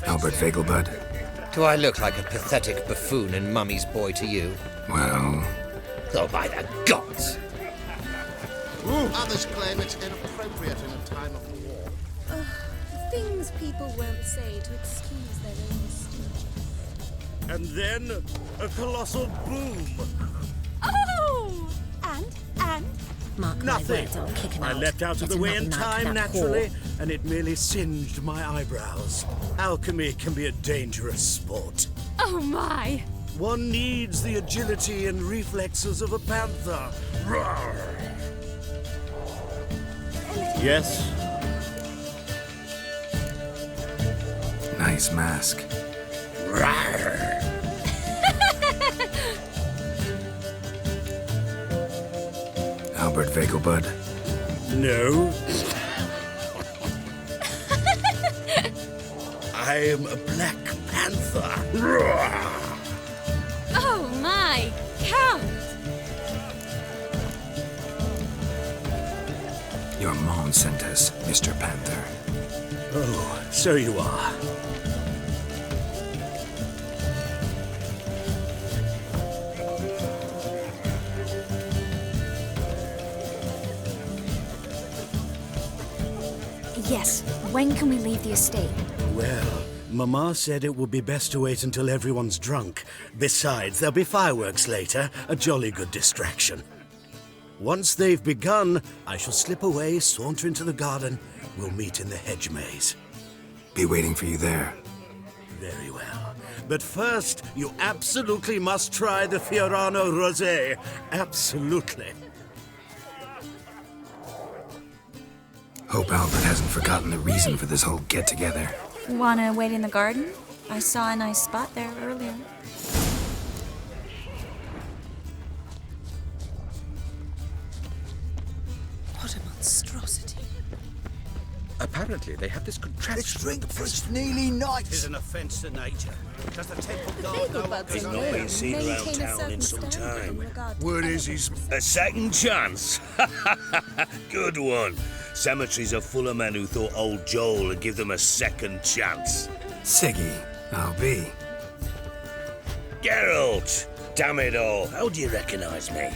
Albert Vengelbud? Do I look like a pathetic buffoon and Mummy's boy to you? Well... Oh, by the gods! Others claim it's inappropriate in a time of war. Things people won't say to excuse their own mistakes. And then a colossal boom. Oh! And? Mark Nothing. my words, I'll kick him I out. leapt out of Let the way another in knife time, that naturally, whore. and it merely singed my eyebrows. Alchemy can be a dangerous sport. Oh my! One needs the agility and reflexes of a panther. Roar. Yes? Nice mask. Roar. Albert Vengelbud? No. I am a black panther. Roar. Oh my! Count! Your mom sent us, Mr. Panther. Oh, so you are. Yes, when can we leave the estate? Well, Mama said it would be best to wait until everyone's drunk. Besides, there'll be fireworks later, a jolly good distraction. Once they've begun, I shall slip away, saunter into the garden. We'll meet in the hedge maze. Be waiting for you there. Very well. But first, you absolutely must try the Fiorano Rosé. Absolutely. Hope Albert hasn't forgotten the reason for this whole get-together. Wanna wait in the garden? I saw a nice spot there earlier. What a monstrosity. Apparently, they have this contraption. Let's drink for it's nearly night. It is an offence to nature. Does the temple guard know what He's goes not on? been seen around town in some time. Word is he's... A second chance? Good one. Cemeteries are full of men who thought old Joel would give them a second chance. Siggy, I'll be. Geralt! Damn it all, how do you recognise me?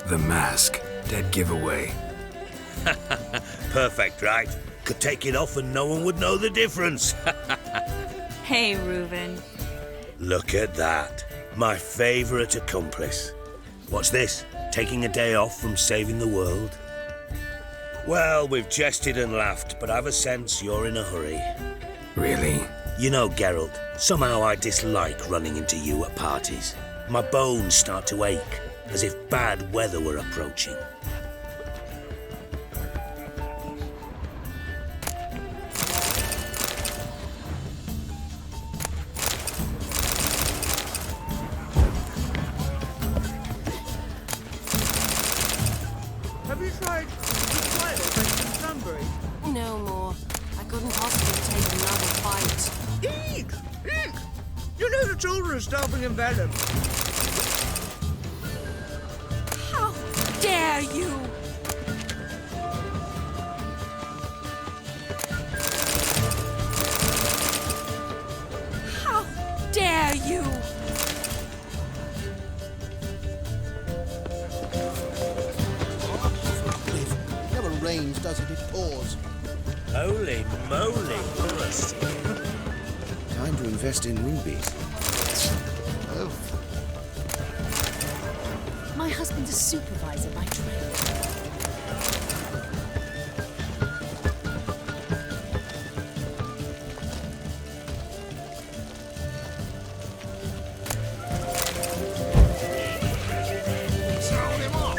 The mask. Dead giveaway. Perfect, right? Could take it off and no one would know the difference. Hey, Reuben. Look at that. My favourite accomplice. What's this? Taking a day off from saving the world? Well, we've jested and laughed, but I've a sense you're in a hurry. Really? You know, Geralt, somehow I dislike running into you at parties. My bones start to ache, as if bad weather were approaching. Have you tried the Twilight and Sunbury? No more. I couldn't possibly take another fight. Eek! Eek! You know the children are stopping in Venom. How dare you! How dare you! Never rains, does it? It pours. Holy moly, Truest. Time to invest in rubies. Oh. My husband's a supervisor by trade. Sold him off.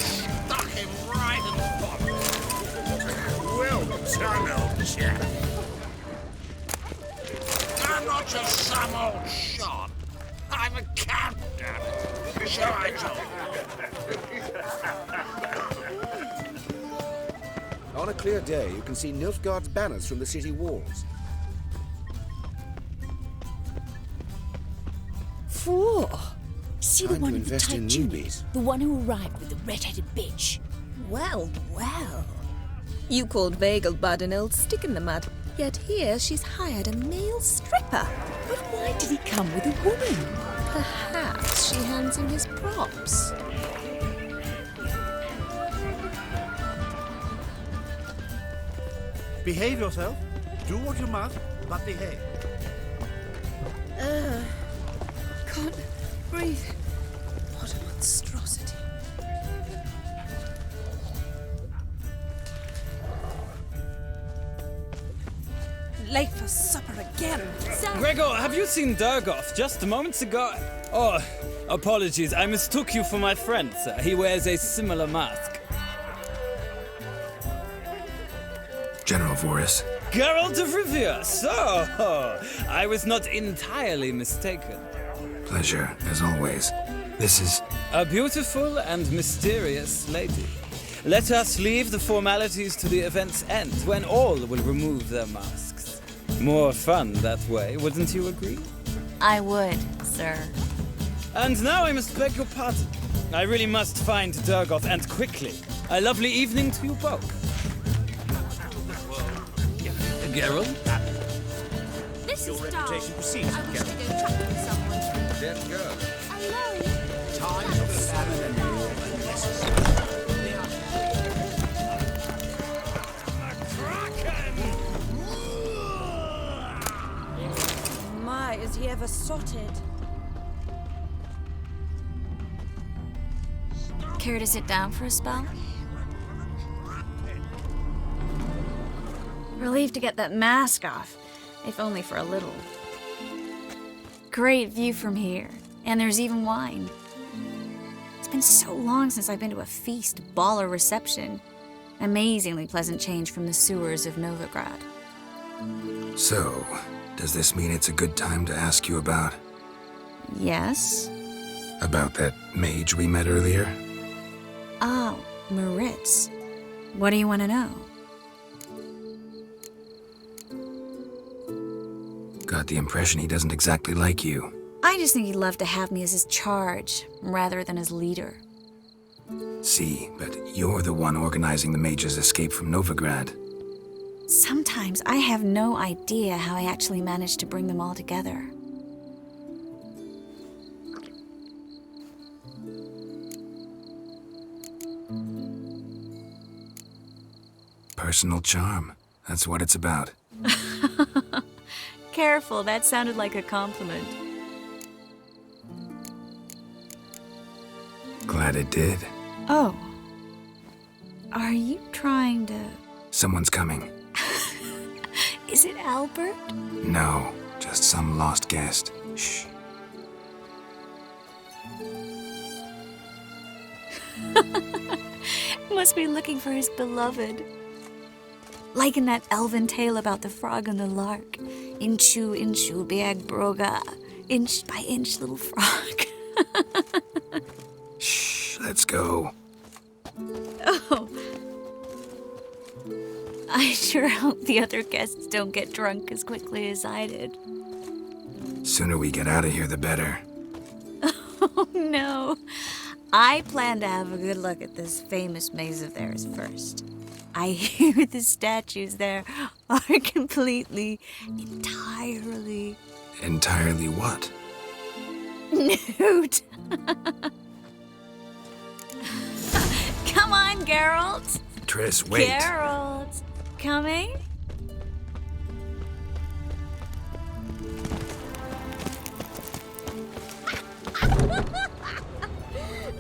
Stuck him right in the bottom. Well done, old chap. I'm not just some old shot. I'm a cat, damn it. Shall I talk? On a clear day, you can see Nilfgaard's banners from the city walls. Four. See the Time one to in the invest tight in tunic? rubies. The one who arrived with the red-headed bitch. Well, well. You called Vengelbud an old stick in the mud, yet here she's hired a male stripper. But why did he come with a woman? Perhaps she hands him his props. Behave yourself. Do what you must, but behave. Can't breathe. What a monstrosity. Late for supper again. Gregor, have you seen Durgoff just moments ago? Oh, apologies. I mistook you for my friend, sir. He wears a similar mask. General Voris. Geralt of Rivia. So, I was not entirely mistaken. Pleasure, as always. This is... A beautiful and mysterious lady. Let us leave the formalities to the event's end, when all will remove their masks. More fun that way, wouldn't you agree? I would, sir. And now I must beg your pardon. I really must find Durgoff, and quickly. A lovely evening to you both. Geralt? This Your is reputation dull. precedes I you, wish to Geralt. go trapping with someone. Then go. Hello. Time for salmon and Care to sit down for a spell? Relieved to get that mask off, if only for a little. Great view from here, and there's even wine. It's been so long since I've been to a feast, ball, or reception. Amazingly pleasant change from the sewers of Novigrad. So, does this mean it's a good time to ask you about... Yes? About that mage we met earlier? Oh, Moritz. What do you want to know? Got the impression he doesn't exactly like you. I just think he'd love to have me as his charge, rather than his leader. See, but you're the one organizing the mage's escape from Novigrad. Sometimes I have no idea how I actually managed to bring them all together. Personal charm. That's what it's about. Careful, that sounded like a compliment. Glad it did. Oh. Are you trying to... Someone's coming. Is it Albert? No, just some lost guest. Shh. Must be looking for his beloved. Like in that elven tale about the frog and the lark. Inchu, inchu, biag broga. Inch by inch, little frog. Shh, let's go. Oh. I sure hope the other guests don't get drunk as quickly as I did. Sooner we get out of here, the better. Oh, no. I plan to have a good look at this famous maze of theirs first. I hear the statues there are completely, entirely... Entirely what? Nude. Come on, Geralt. Triss, wait. Geralt. Coming?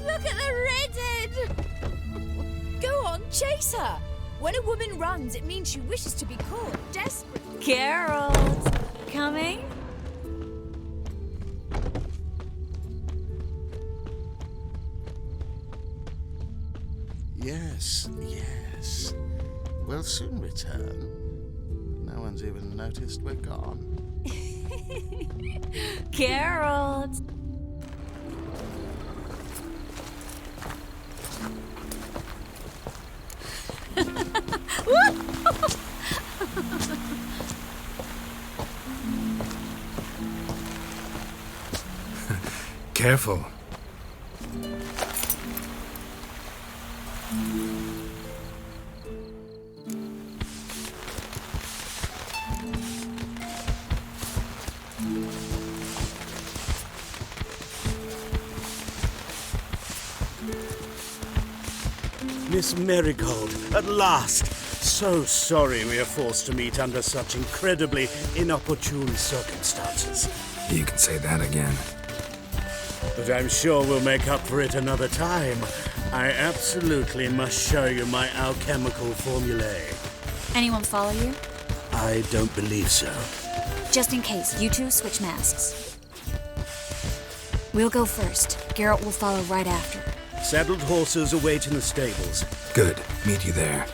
Look at the redhead! Go on, chase her! When a woman runs, it means she wishes to be caught desperately. Geralt. Coming? Yes, yes. We'll soon return. No one's even noticed we're gone. Geralt. Careful. Miss Marigold, at last! So sorry we are forced to meet under such incredibly inopportune circumstances. You can say that again. But I'm sure we'll make up for it another time. I absolutely must show you my alchemical formulae. Anyone follow you? I don't believe so. Just in case, you two switch masks. We'll go first. Geralt will follow right after. Saddled horses await in the stables. Good. Meet you there.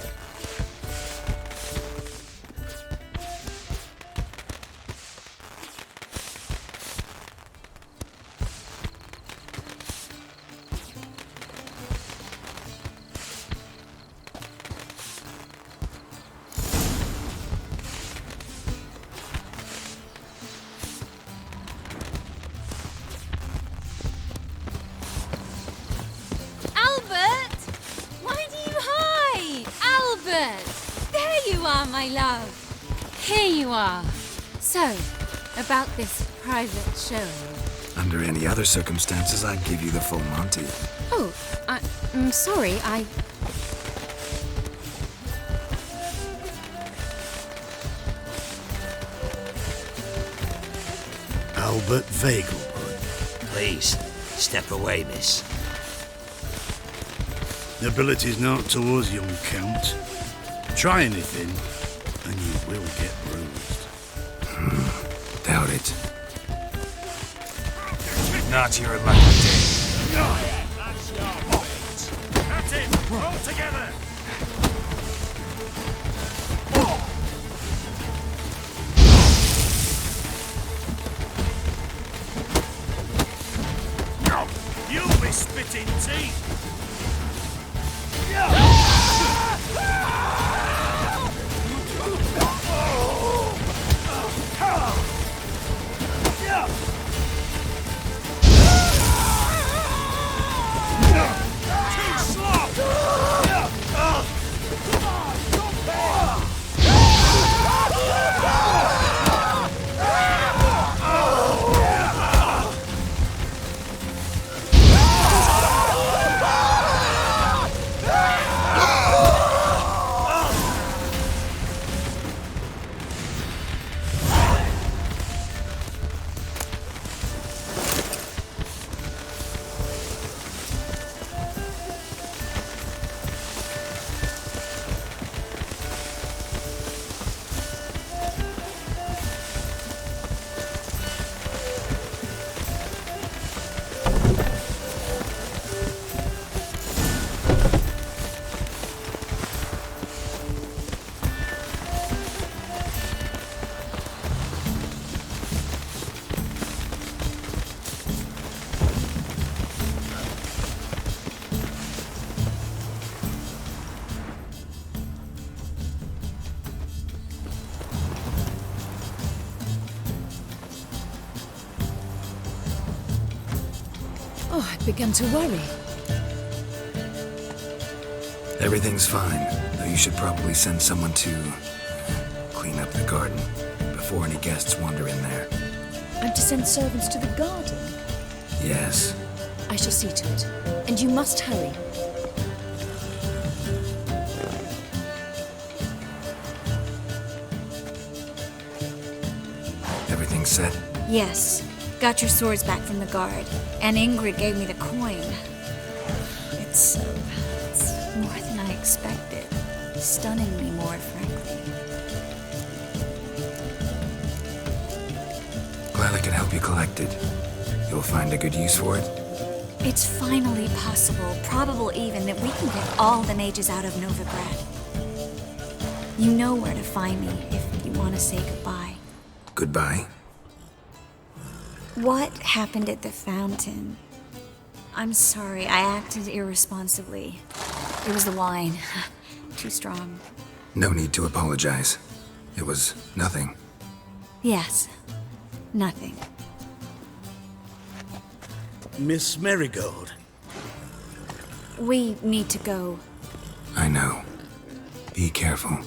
My love, here you are. So, about this private show. Under any other circumstances, I'd give you the full Monty. Oh, I'm sorry, Albert Vengelbud. Please, step away, miss. Ability's not towards young Count. Try anything, and you will get bruised. Doubt it. Not your lucky day. That's your point. That's it. All together. You'll be spitting teeth. Oh, I began to worry. Everything's fine, though you should probably send someone to clean up the garden before any guests wander in there. I'm to send servants to the garden? Yes. I shall see to it. And you must hurry. Everything's set? Yes. Got your swords back from the guard. And Ingrid gave me the coin. It's more than I expected. Stunningly more, frankly. Glad I could help you collect it. You'll find a good use for it? It's finally possible, probable even, that we can get all the mages out of Novigrad. You know where to find me if you want to say goodbye. Goodbye? What happened at the fountain? I'm sorry, I acted irresponsibly. It was the wine. Too strong. No need to apologize. It was nothing. Yes. Nothing. Miss Marigold. We need to go. I know. Be careful.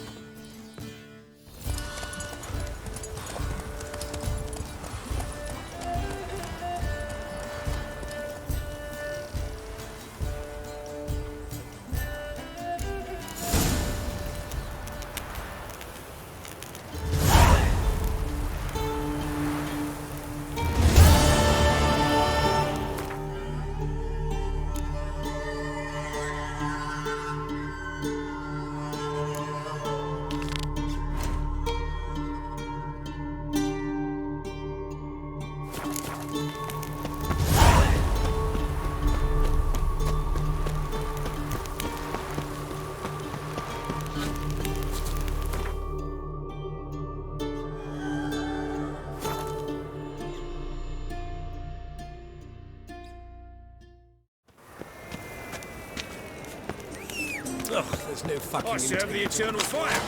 Ugh, there's no fucking... I serve the eternal fire.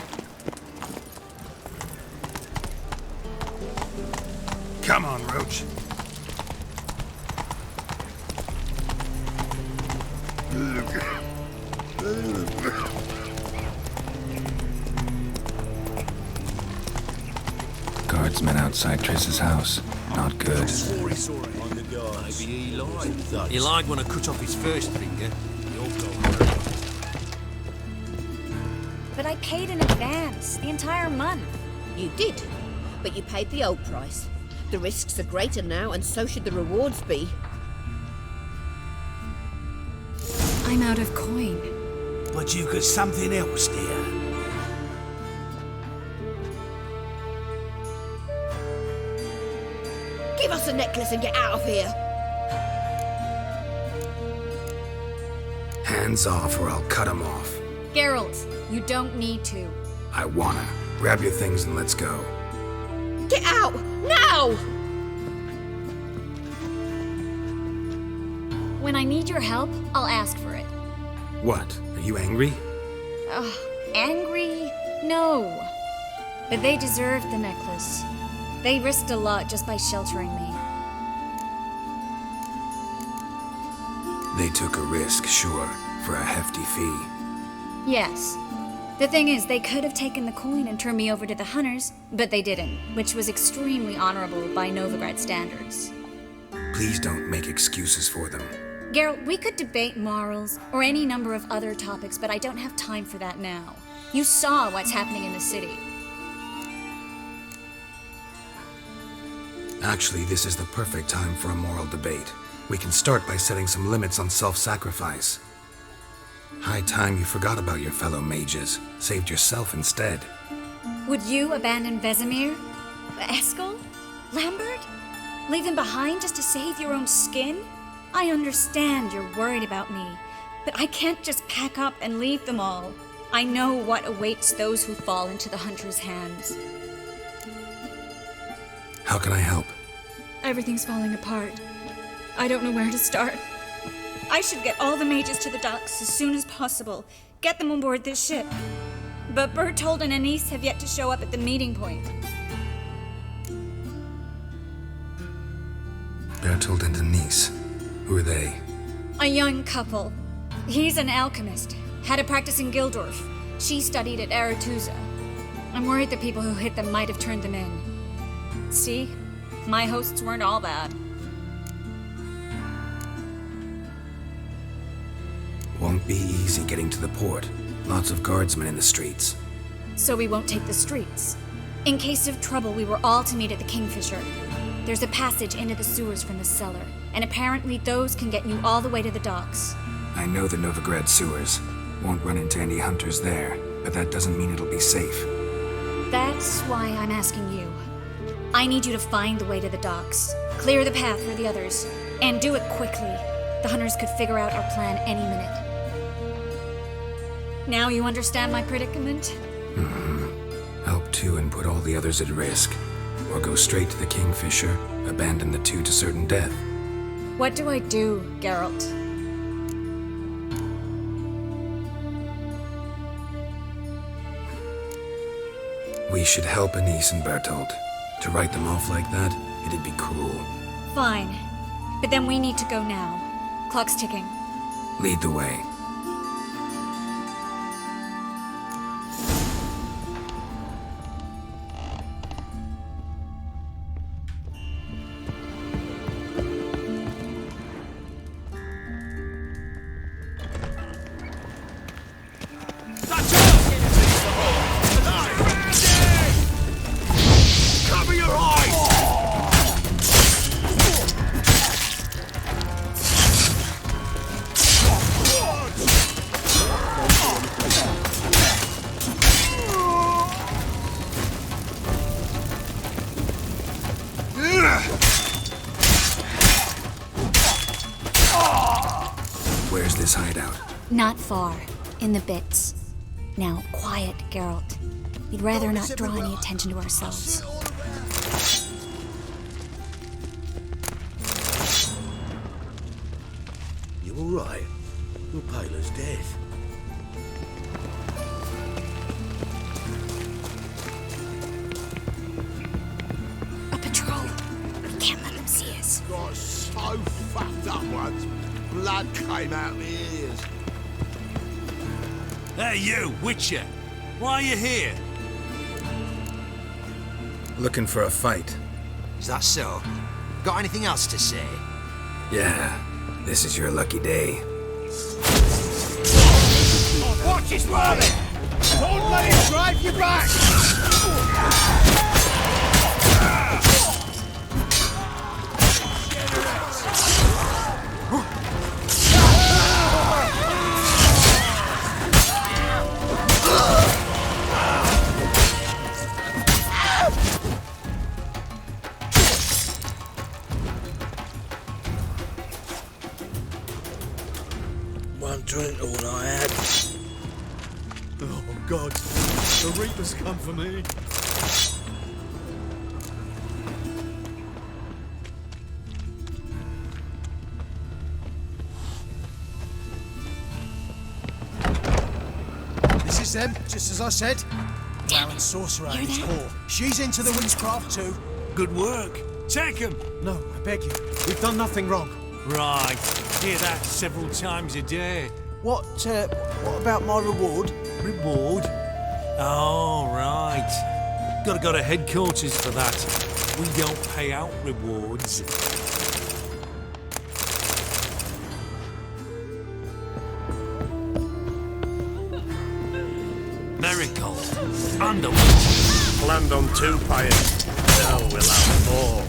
Come on, Roach. Guardsmen outside Triss's house. Not good. Swore he saw it on the guards. Maybe he lied. He lied when I cut off his first finger. But I paid in advance, the entire month. You did, but you paid the old price. The risks are greater now, and so should the rewards be. I'm out of coin. but you've got something else, dear. Give us the necklace and get out of here. Hands off or I'll cut them off. Geralt, you don't need to. I wanna. Grab your things and let's go. Get out! Now! When I need your help, I'll ask for it. What? Are you angry? Angry? No. But they deserved the necklace. They risked a lot just by sheltering me. They took a risk, sure, for a hefty fee. Yes. The thing is, they could have taken the coin and turned me over to the hunters, but they didn't, which was extremely honorable by Novigrad standards. Please don't make excuses for them. Geralt, we could debate morals, or any number of other topics, but I don't have time for that now. You saw what's happening in the city. Actually, this is the perfect time for a moral debate. We can start by setting some limits on self-sacrifice. High time you forgot about your fellow mages, saved yourself instead. Would you abandon Vesemir? Eskel? Lambert? Leave them behind just to save your own skin? I understand you're worried about me, but I can't just pack up and leave them all. I know what awaits those who fall into the hunter's hands. How can I help? Everything's falling apart. I don't know where to start. I should get all the mages to the docks as soon as possible. Get them on board this ship. But Berthold and Anisse have yet to show up at the meeting point. Berthold and Anisse. Who are they? A young couple. He's an alchemist. Had a practice in Gildorf. She studied at Aretuza. I'm worried the people who hit them might have turned them in. See? My hosts weren't all bad. Won't be easy getting to the port. Lots of guardsmen in the streets. So we won't take the streets. In case of trouble, we were all to meet at the Kingfisher. There's a passage into the sewers from the cellar, and apparently those can get you all the way to the docks. I know the Novigrad sewers. Won't run into any hunters there, but that doesn't mean it'll be safe. That's why I'm asking you. I need you to find the way to the docks, clear the path for the others, and do it quickly. The hunters could figure out our plan any minute. Now you understand my predicament? Help two and put all the others at risk. Or go straight to the Kingfisher, abandon the two to certain death. What do I do, Geralt? We should help Anisse and Berthold. To write them off like that, it'd be cruel. Fine. But then we need to go now. Clock's ticking. Lead the way. Cover your eyes! Where's this hideout? Not far. In the bits. Now, quiet, Geralt. We'd rather not draw any attention to ourselves. You all right? You're pale as death. A patrol. We can't let them see us. Got so fucked up once. Blood came out my ears. Hey, you, Witcher! Why are you here? Looking for a fight. Is that so? Got anything else to say? Yeah, this is your lucky day. Watch his running! Don't let him drive you back! bad. Oh, God. The Reaper's come for me. This is them, just as I said. Drow and sorcerer at its core. She's into the witchcraft too. Good work. Take him. No, I beg you. We've done nothing wrong. Right. Hear that several times a day. What about my reward? Reward? Oh, right. Gotta go to headquarters for that. We don't pay out rewards. Marigold. Underwood. Planned on 2 pyres. Now we'll have 4.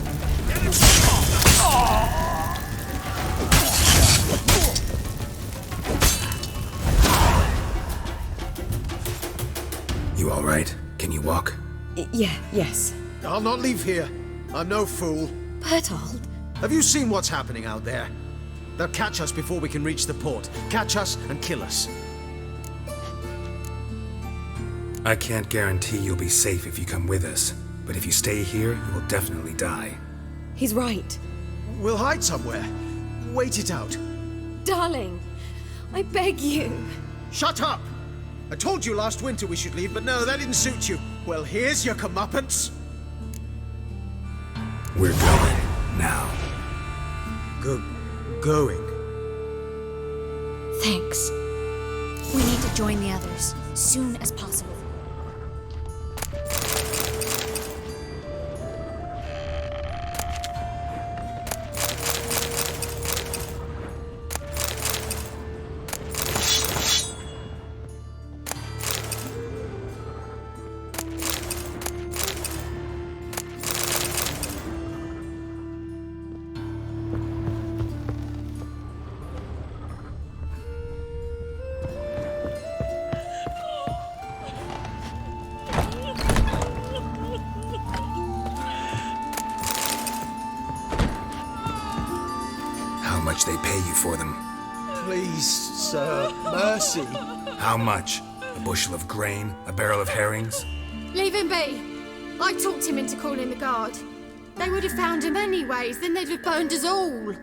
You all right? Can you walk? Yes. I'll not leave here. I'm no fool. Berthold. Have you seen what's happening out there? They'll catch us before we can reach the port. Catch us and kill us. I can't guarantee you'll be safe if you come with us, but if you stay here, you will definitely die. He's right. We'll hide somewhere. Wait it out. Darling, I beg you. Shut up! I told you last winter we should leave, but no, that didn't suit you. Well, here's your comeuppance. We're going now. Going? Thanks. We need to join the others, soon as possible. They pay you for them. Please, sir, mercy. How much? A bushel of grain? A barrel of herrings? Leave him be. I talked him into calling the guard. They would have found him anyways, then they'd have burned us all.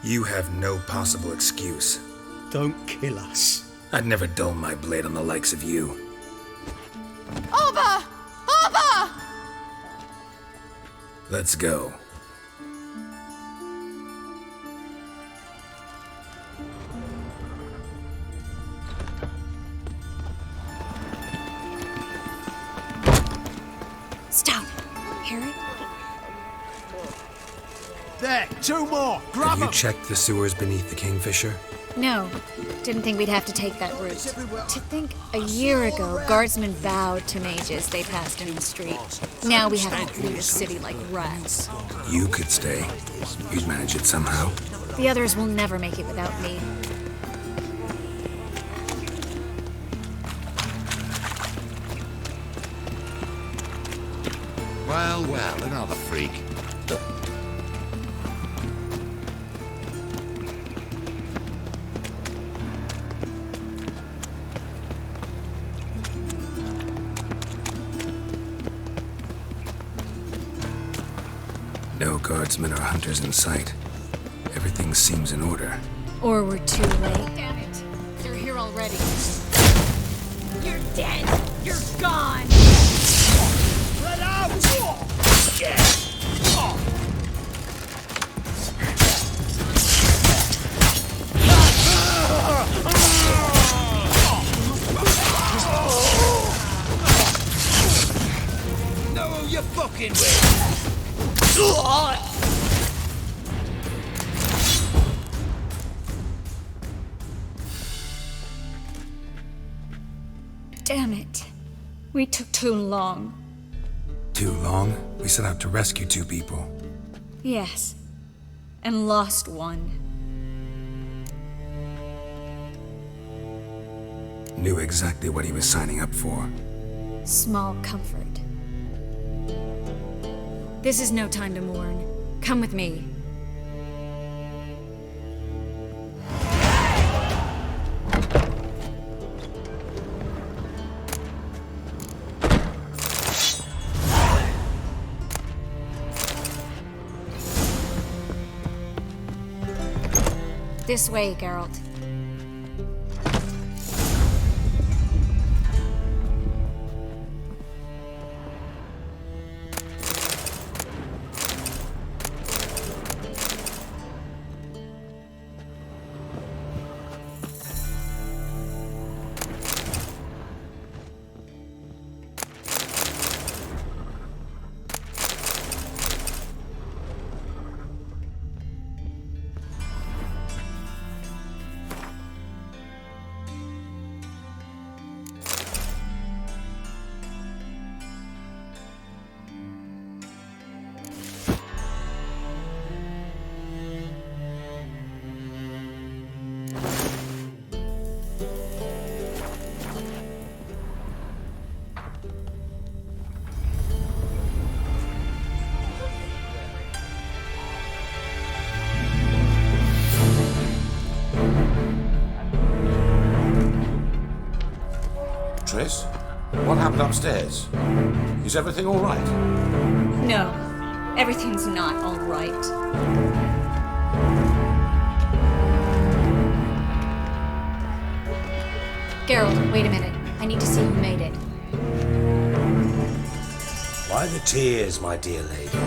You have no possible excuse. Don't kill us. I'd never dull my blade on the likes of you. Arbor! Arbor! Let's go. Stop. Hear it? There, 2 more. Grab Have you 'em. checked the sewers beneath the Kingfisher? No. Didn't think we'd have to take that route. To think a year ago, guardsmen bowed to mages they passed in the street. Now we have to flee the city like rats. You could stay. You'd manage it somehow. The others will never make it without me. Well, another freak. No guardsmen or hunters in sight. Everything seems in order. Or we're too late. Damn it. They're here already. You're dead. You're gone. Let out! Know who you're fucking with! Damn it. We took too long. Too long? We set out to rescue 2 people. Yes. And lost one. Knew exactly what he was signing up for. Small comfort. This is no time to mourn. Come with me. This way, Geralt. Triss, what happened upstairs? Is everything all right? No, everything's not all right. Geralt, wait a minute. I need to see who made it. Why the tears, my dear lady?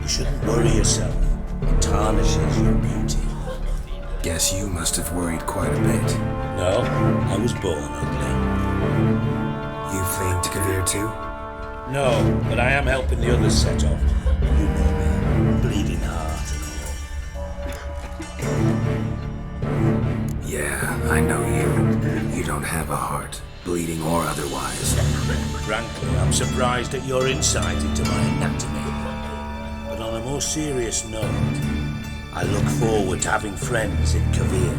You shouldn't worry yourself. It tarnishes your beauty. Guess you must have worried quite a bit. No, I was born ugly. You feigned Kavir too? No, but I am helping the others set off. You know me, bleeding heart and all. Yeah, I know you. You don't have a heart, bleeding or otherwise. Frankly, I'm surprised at your insight into my anatomy. But on a more serious note, I look forward to having friends in Kavir,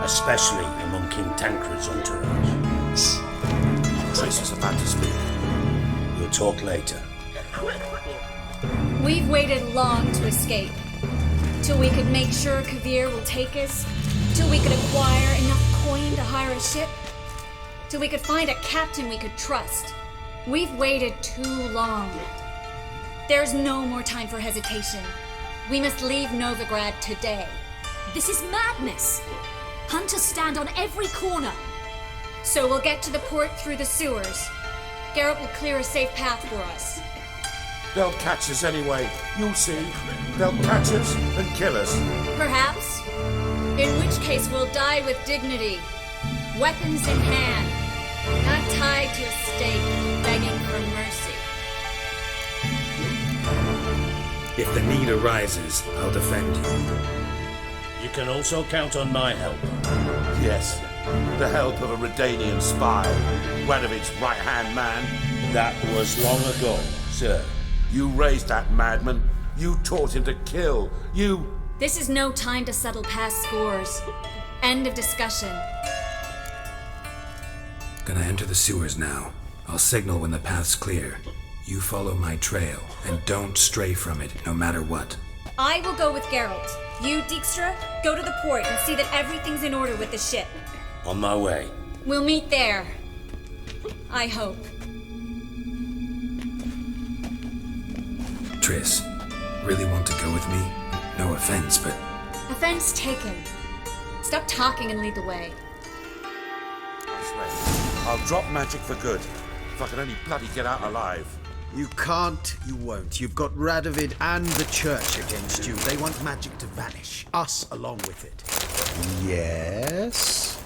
especially among King Tancred's entourage. Shh. Triss is about to speak. We'll talk later. We've waited long to escape. Till we could make sure Kavir will take us. Till we could acquire enough coin to hire a ship. Till we could find a captain we could trust. We've waited too long. There's no more time for hesitation. We must leave Novigrad today. This is madness! Hunters stand on every corner. So we'll get to the port through the sewers. Geralt will clear a safe path for us. They'll catch us anyway. You'll see. They'll catch us and kill us. Perhaps. In which case we'll die with dignity. Weapons in hand. Not tied to a stake, begging for mercy. If the need arises, I'll defend you. You can also count on my help. Yes, the help of a Redanian spy, Radovid's right-hand man. That was long ago, sir. You raised that madman. You taught him to kill. You... This is no time to settle past scores. End of discussion. Gonna enter the sewers now. I'll signal when the path's clear. You follow my trail, and don't stray from it, no matter what. I will go with Geralt. You, Dijkstra, go to the port and see that everything's in order with the ship. On my way. We'll meet there. I hope. Triss, really want to go with me? No offense, but... Offense taken. Stop talking and lead the way. I swear, I'll drop magic for good. If I can only bloody get out alive. You can't, you won't. You've got Radovid and the church against you. They want magic to vanish. Us along with it. Yes?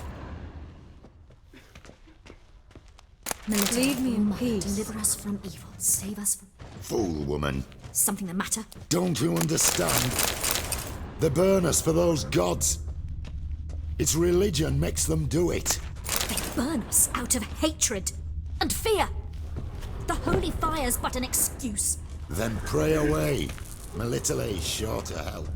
Leave me in peace. Deliver us from evil. Save us from... Fool woman. Something the matter? Don't you understand? They burn us for those gods. It's religion makes them do it. They burn us out of hatred and fear. The holy fire's but an excuse. Then pray away. Melitele's sure to help.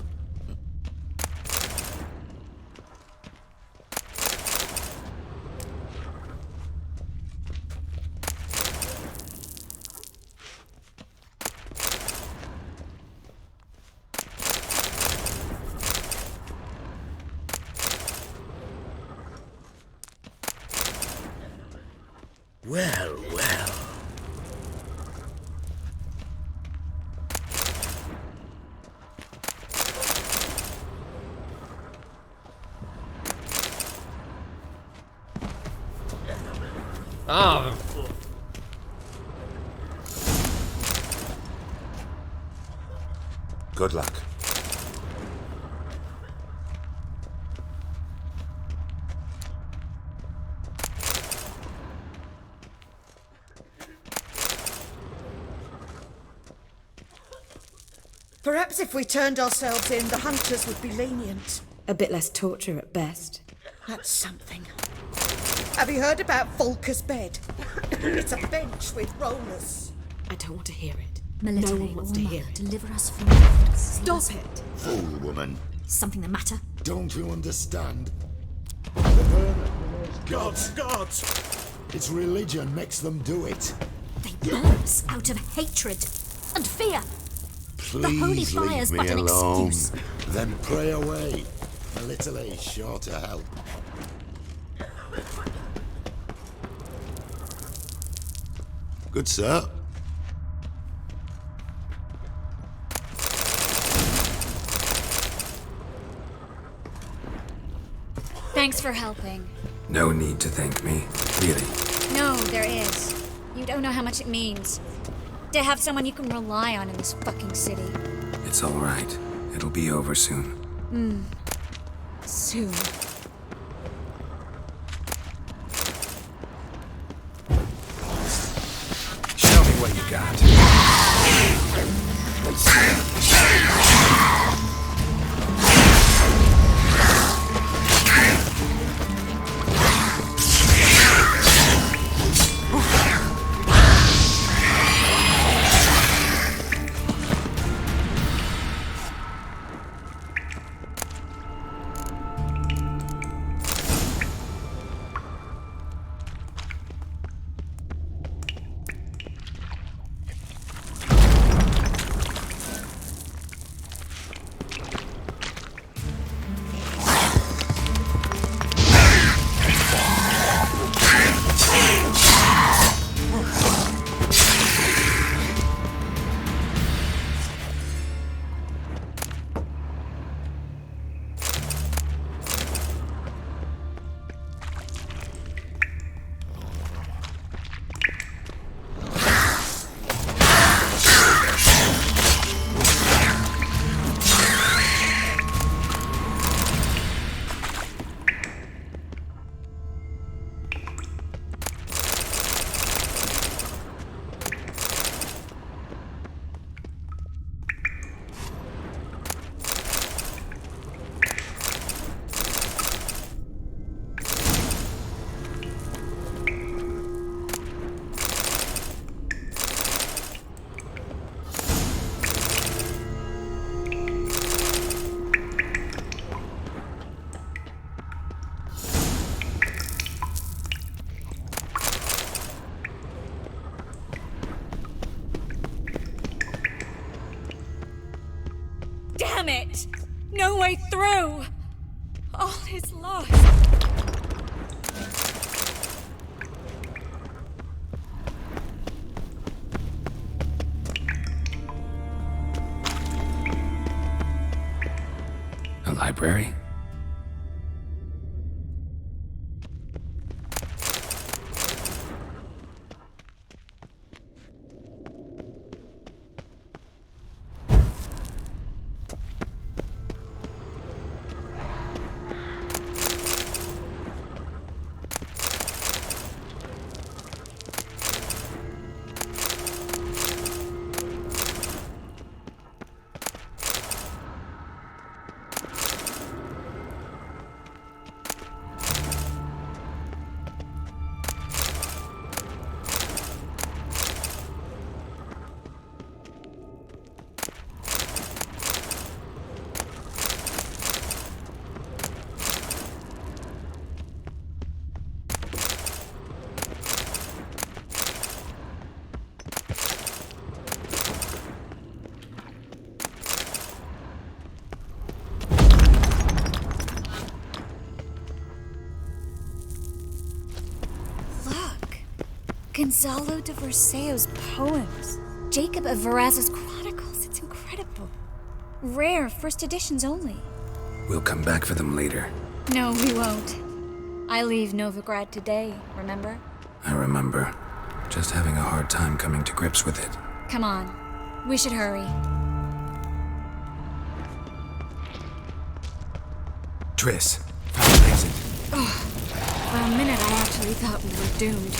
Well, well. Oh. Good luck. Perhaps if we turned ourselves in, the hunters would be lenient. A bit less torture at best. That's something. Have you heard about Volker's bed? It's a bench with rollers. I don't want to hear it. Military, no one wants to hear it. Deliver us from the Stop it! Fool woman. Something the matter? Don't you understand? The burner. Gods! It's religion makes them do it. They burn us out of hatred and fear. The holy Please fire's leave me but an alone. excuse. Then pray away. A little aid sure to help. Good sir. Thanks for helping. No need to thank me, really. No, there is. You don't know how much it means. To have someone you can rely on in this fucking city. It's all right. It'll be over soon. Soon. Show me what you got. Damn it! No way through! All is lost. A library? Gonzalo de Verseo's poems. Jacob of Varaz's chronicles. It's incredible. Rare, first editions only. We'll come back for them later. No, we won't. I leave Novigrad today, remember? I remember. Just having a hard time coming to grips with it. Come on. We should hurry. Triss, found an exit. For a minute, I actually thought we were doomed.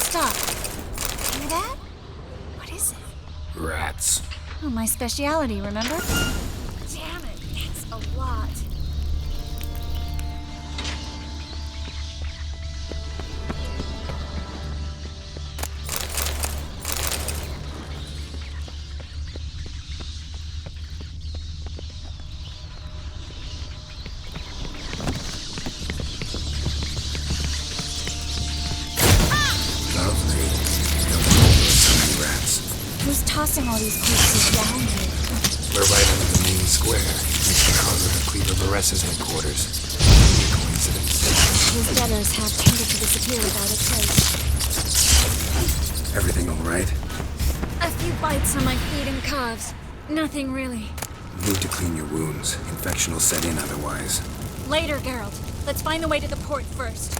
Stop. Hear that? What is it? Rats. Oh, my speciality, remember? Damn it, it's a lot. Who's tossing all these corpses down here? We're right under the main square. It's the cause of the Cleaver Vares's headquarters. Maybe a coincidence. His debtors have tended to disappear without a trace. Everything all right? A few bites on my feet and calves. Nothing really. Need to clean your wounds. Infection will set in otherwise. Later, Geralt. Let's find the way to the port first.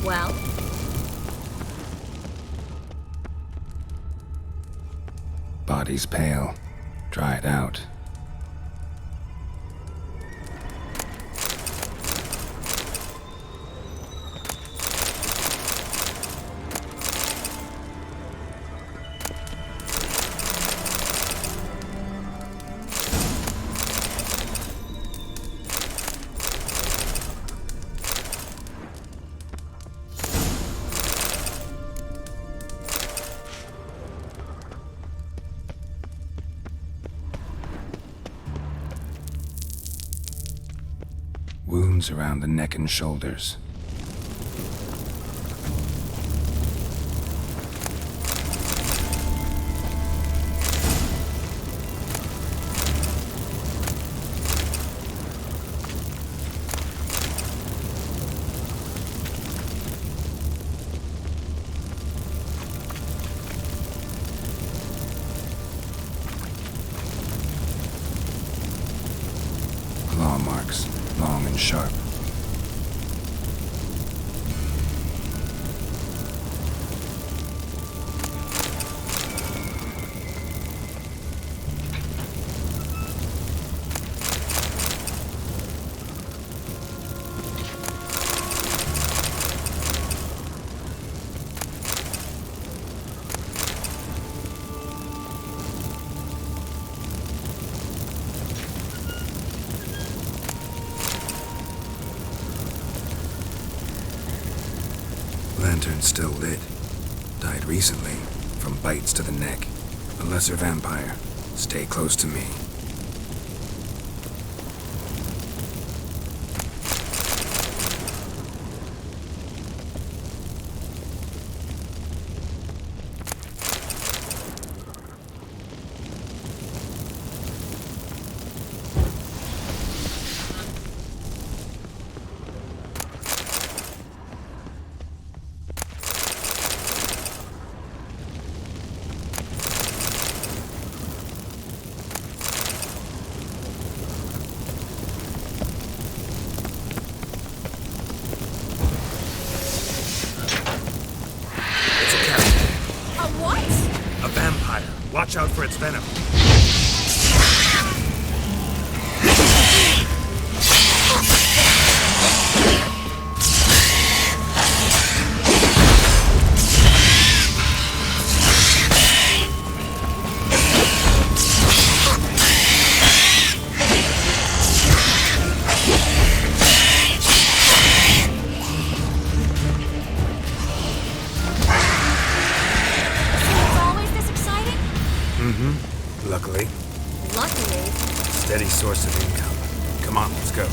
Well? Body's pale. Dried out. wounds around the neck and shoulders. Claw marks, long and sharp. Lantern still lit. Died recently, from bites to the neck. A lesser vampire. Stay close to me. Watch out for its venom. Luckily. Luckily? Steady source of income. Come on, let's go.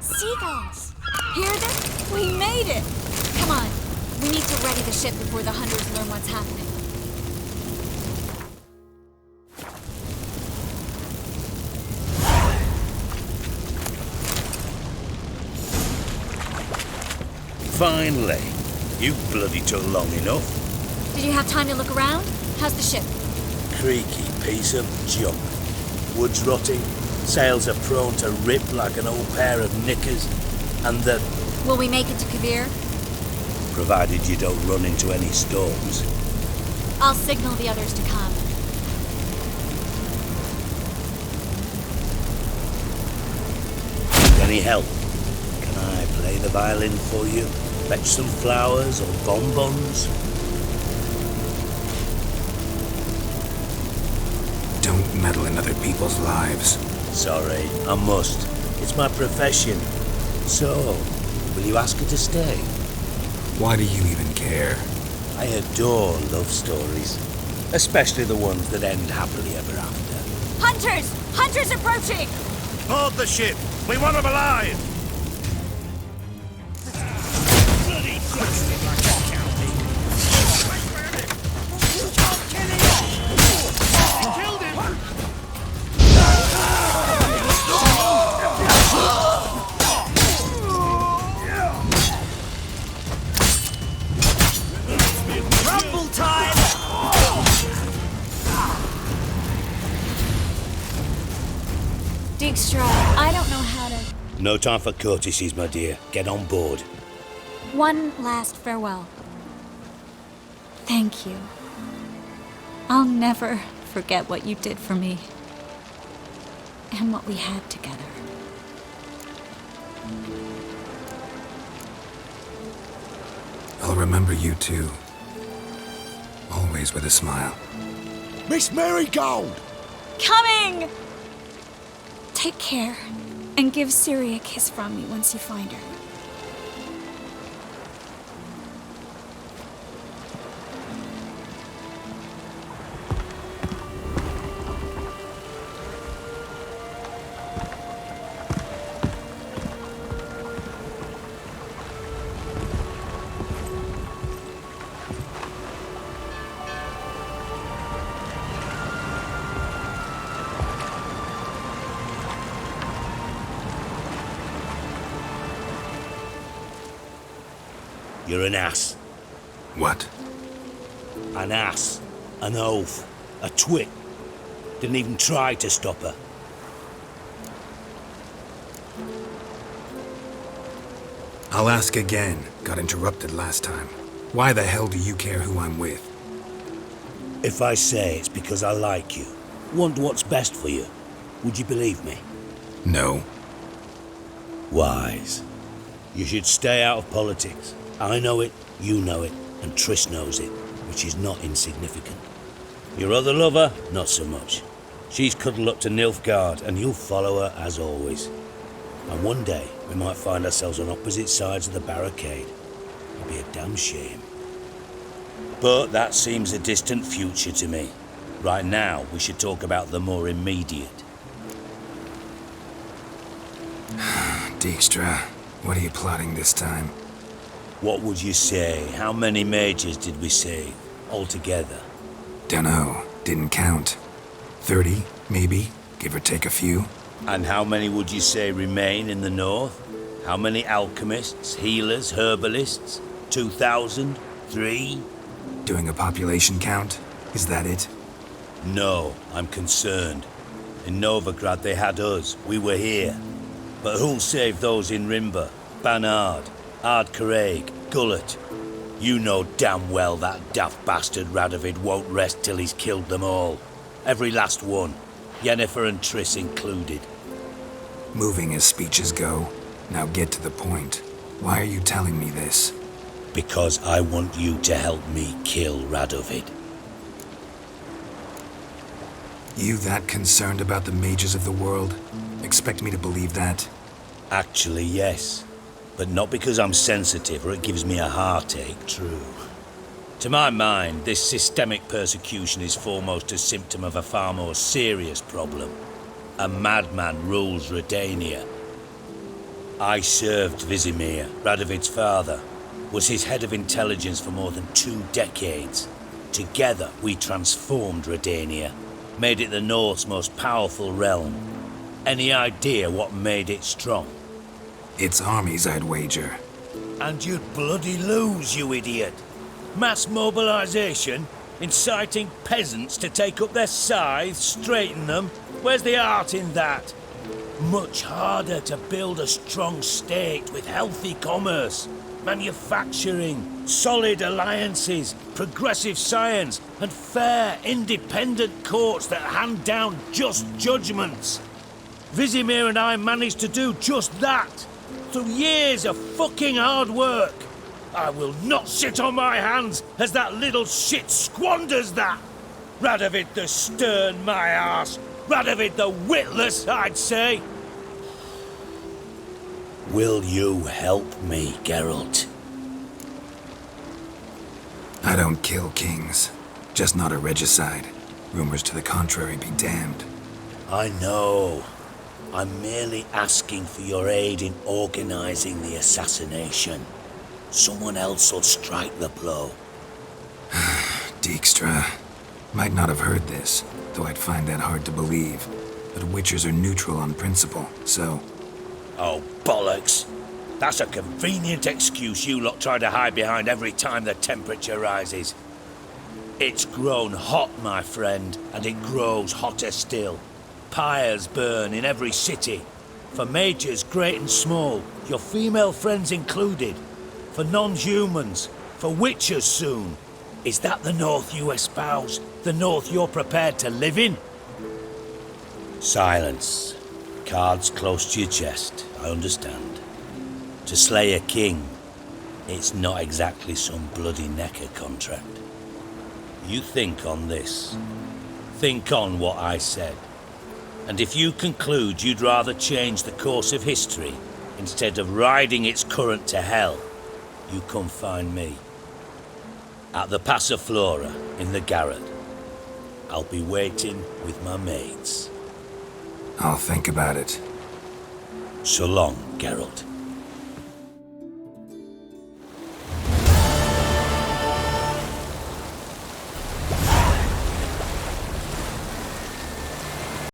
Seagulls! Hear them? We made it! Come on, we need to ready the ship before the hunters learn what's happening. Finally. You bloody took long enough. Did you have time to look around? How's the ship? Creaky piece of junk. Wood's rotting, sails are prone to rip like an old pair of knickers, and the... Will we make it to Kavir? Provided you don't run into any storms. I'll signal the others to come. Any help? Can I play the violin for you? Fetch some flowers or bonbons? Don't meddle in other people's lives. Sorry, I must. It's my profession. So, will you ask her to stay? Why do you even care? I adore love stories. Especially the ones that end happily ever after. Hunters! Hunters approaching! Board the ship! We want them alive! Bloody twisted like a county! Killed him! Rumble time! Dijkstra, I don't know how to... No time for courtesies, my dear. Get on board. One last farewell. Thank you. I'll never forget what you did for me. And what we had together. remember you too. Always with a smile. Miss Marigold! Coming! Take care, and give Ciri a kiss from me once you find her. You're an ass. What? An ass. An oaf. A twit. Didn't even try to stop her. I'll ask again. Got interrupted last time. Why the hell do you care who I'm with? If I say it's because I like you, want what's best for you, would you believe me? No. Wise. You should stay out of politics. I know it, you know it, and Triss knows it, which is not insignificant. Your other lover, not so much. She's cuddled up to Nilfgaard, and you'll follow her as always. And one day, we might find ourselves on opposite sides of the barricade. It'd be a damn shame. But that seems a distant future to me. Right now, we should talk about the more immediate. Dijkstra, what are you plotting this time? What would you say? How many mages did we save, altogether? Dunno. Didn't count. 30, maybe, give or take a few. And how many would you say remain in the north? How many alchemists, healers, herbalists? 2,000? 3? Doing a population count? Is that it? No, I'm concerned. In Novigrad they had us, we were here. But who'll save those in Rimba? Banard, Ardcaraig, Gullet? You know damn well that daft bastard Radovid won't rest till he's killed them all. Every last one. Yennefer and Triss included. Moving as speeches go. Now get to the point. Why are you telling me this? Because I want you to help me kill Radovid. You that concerned about the mages of the world? Expect me to believe that? Actually, yes. But not because I'm sensitive or it gives me a heartache, true. To my mind, this systemic persecution is foremost a symptom of a far more serious problem. A madman rules Redania. I served Vizimir, Radovid's father, was his head of intelligence for more than 2 decades. Together, we transformed Redania, made it the North's most powerful realm. Any idea what made it strong? Its armies, I'd wager. And you'd bloody lose, you idiot. Mass mobilization, inciting peasants to take up their scythes, straighten them. Where's the art in that? Much harder to build a strong state with healthy commerce, manufacturing, solid alliances, progressive science, and fair, independent courts that hand down just judgments. Vizimir and I managed to do just that. Through years of fucking hard work. I will not sit on my hands as that little shit squanders that. Radovid the stern, my arse. Radovid the witless, I'd say. Will you help me, Geralt? I don't kill kings. Just not a regicide. Rumors to the contrary be damned. I know. I'm merely asking for your aid in organizing the assassination. Someone else will strike the blow. Dijkstra. Might not have heard this, though I'd find that hard to believe. But Witchers are neutral on principle, so... Oh, bollocks. That's a convenient excuse you lot try to hide behind every time the temperature rises. It's grown hot, my friend, and it grows hotter still. Pyres burn in every city. For mages great and small, your female friends included. For non-humans, for witchers soon. Is that the North you espouse? The North you're prepared to live in? Silence. Cards close to your chest, I understand. To slay a king, It's not exactly some bloody necker contract. You think on this. Think on what I said. And if you conclude you'd rather change the course of history instead of riding its current to hell, you come find me. At the Passiflora in the Garrett. I'll be waiting with my mates. I'll think about it. So long, Geralt.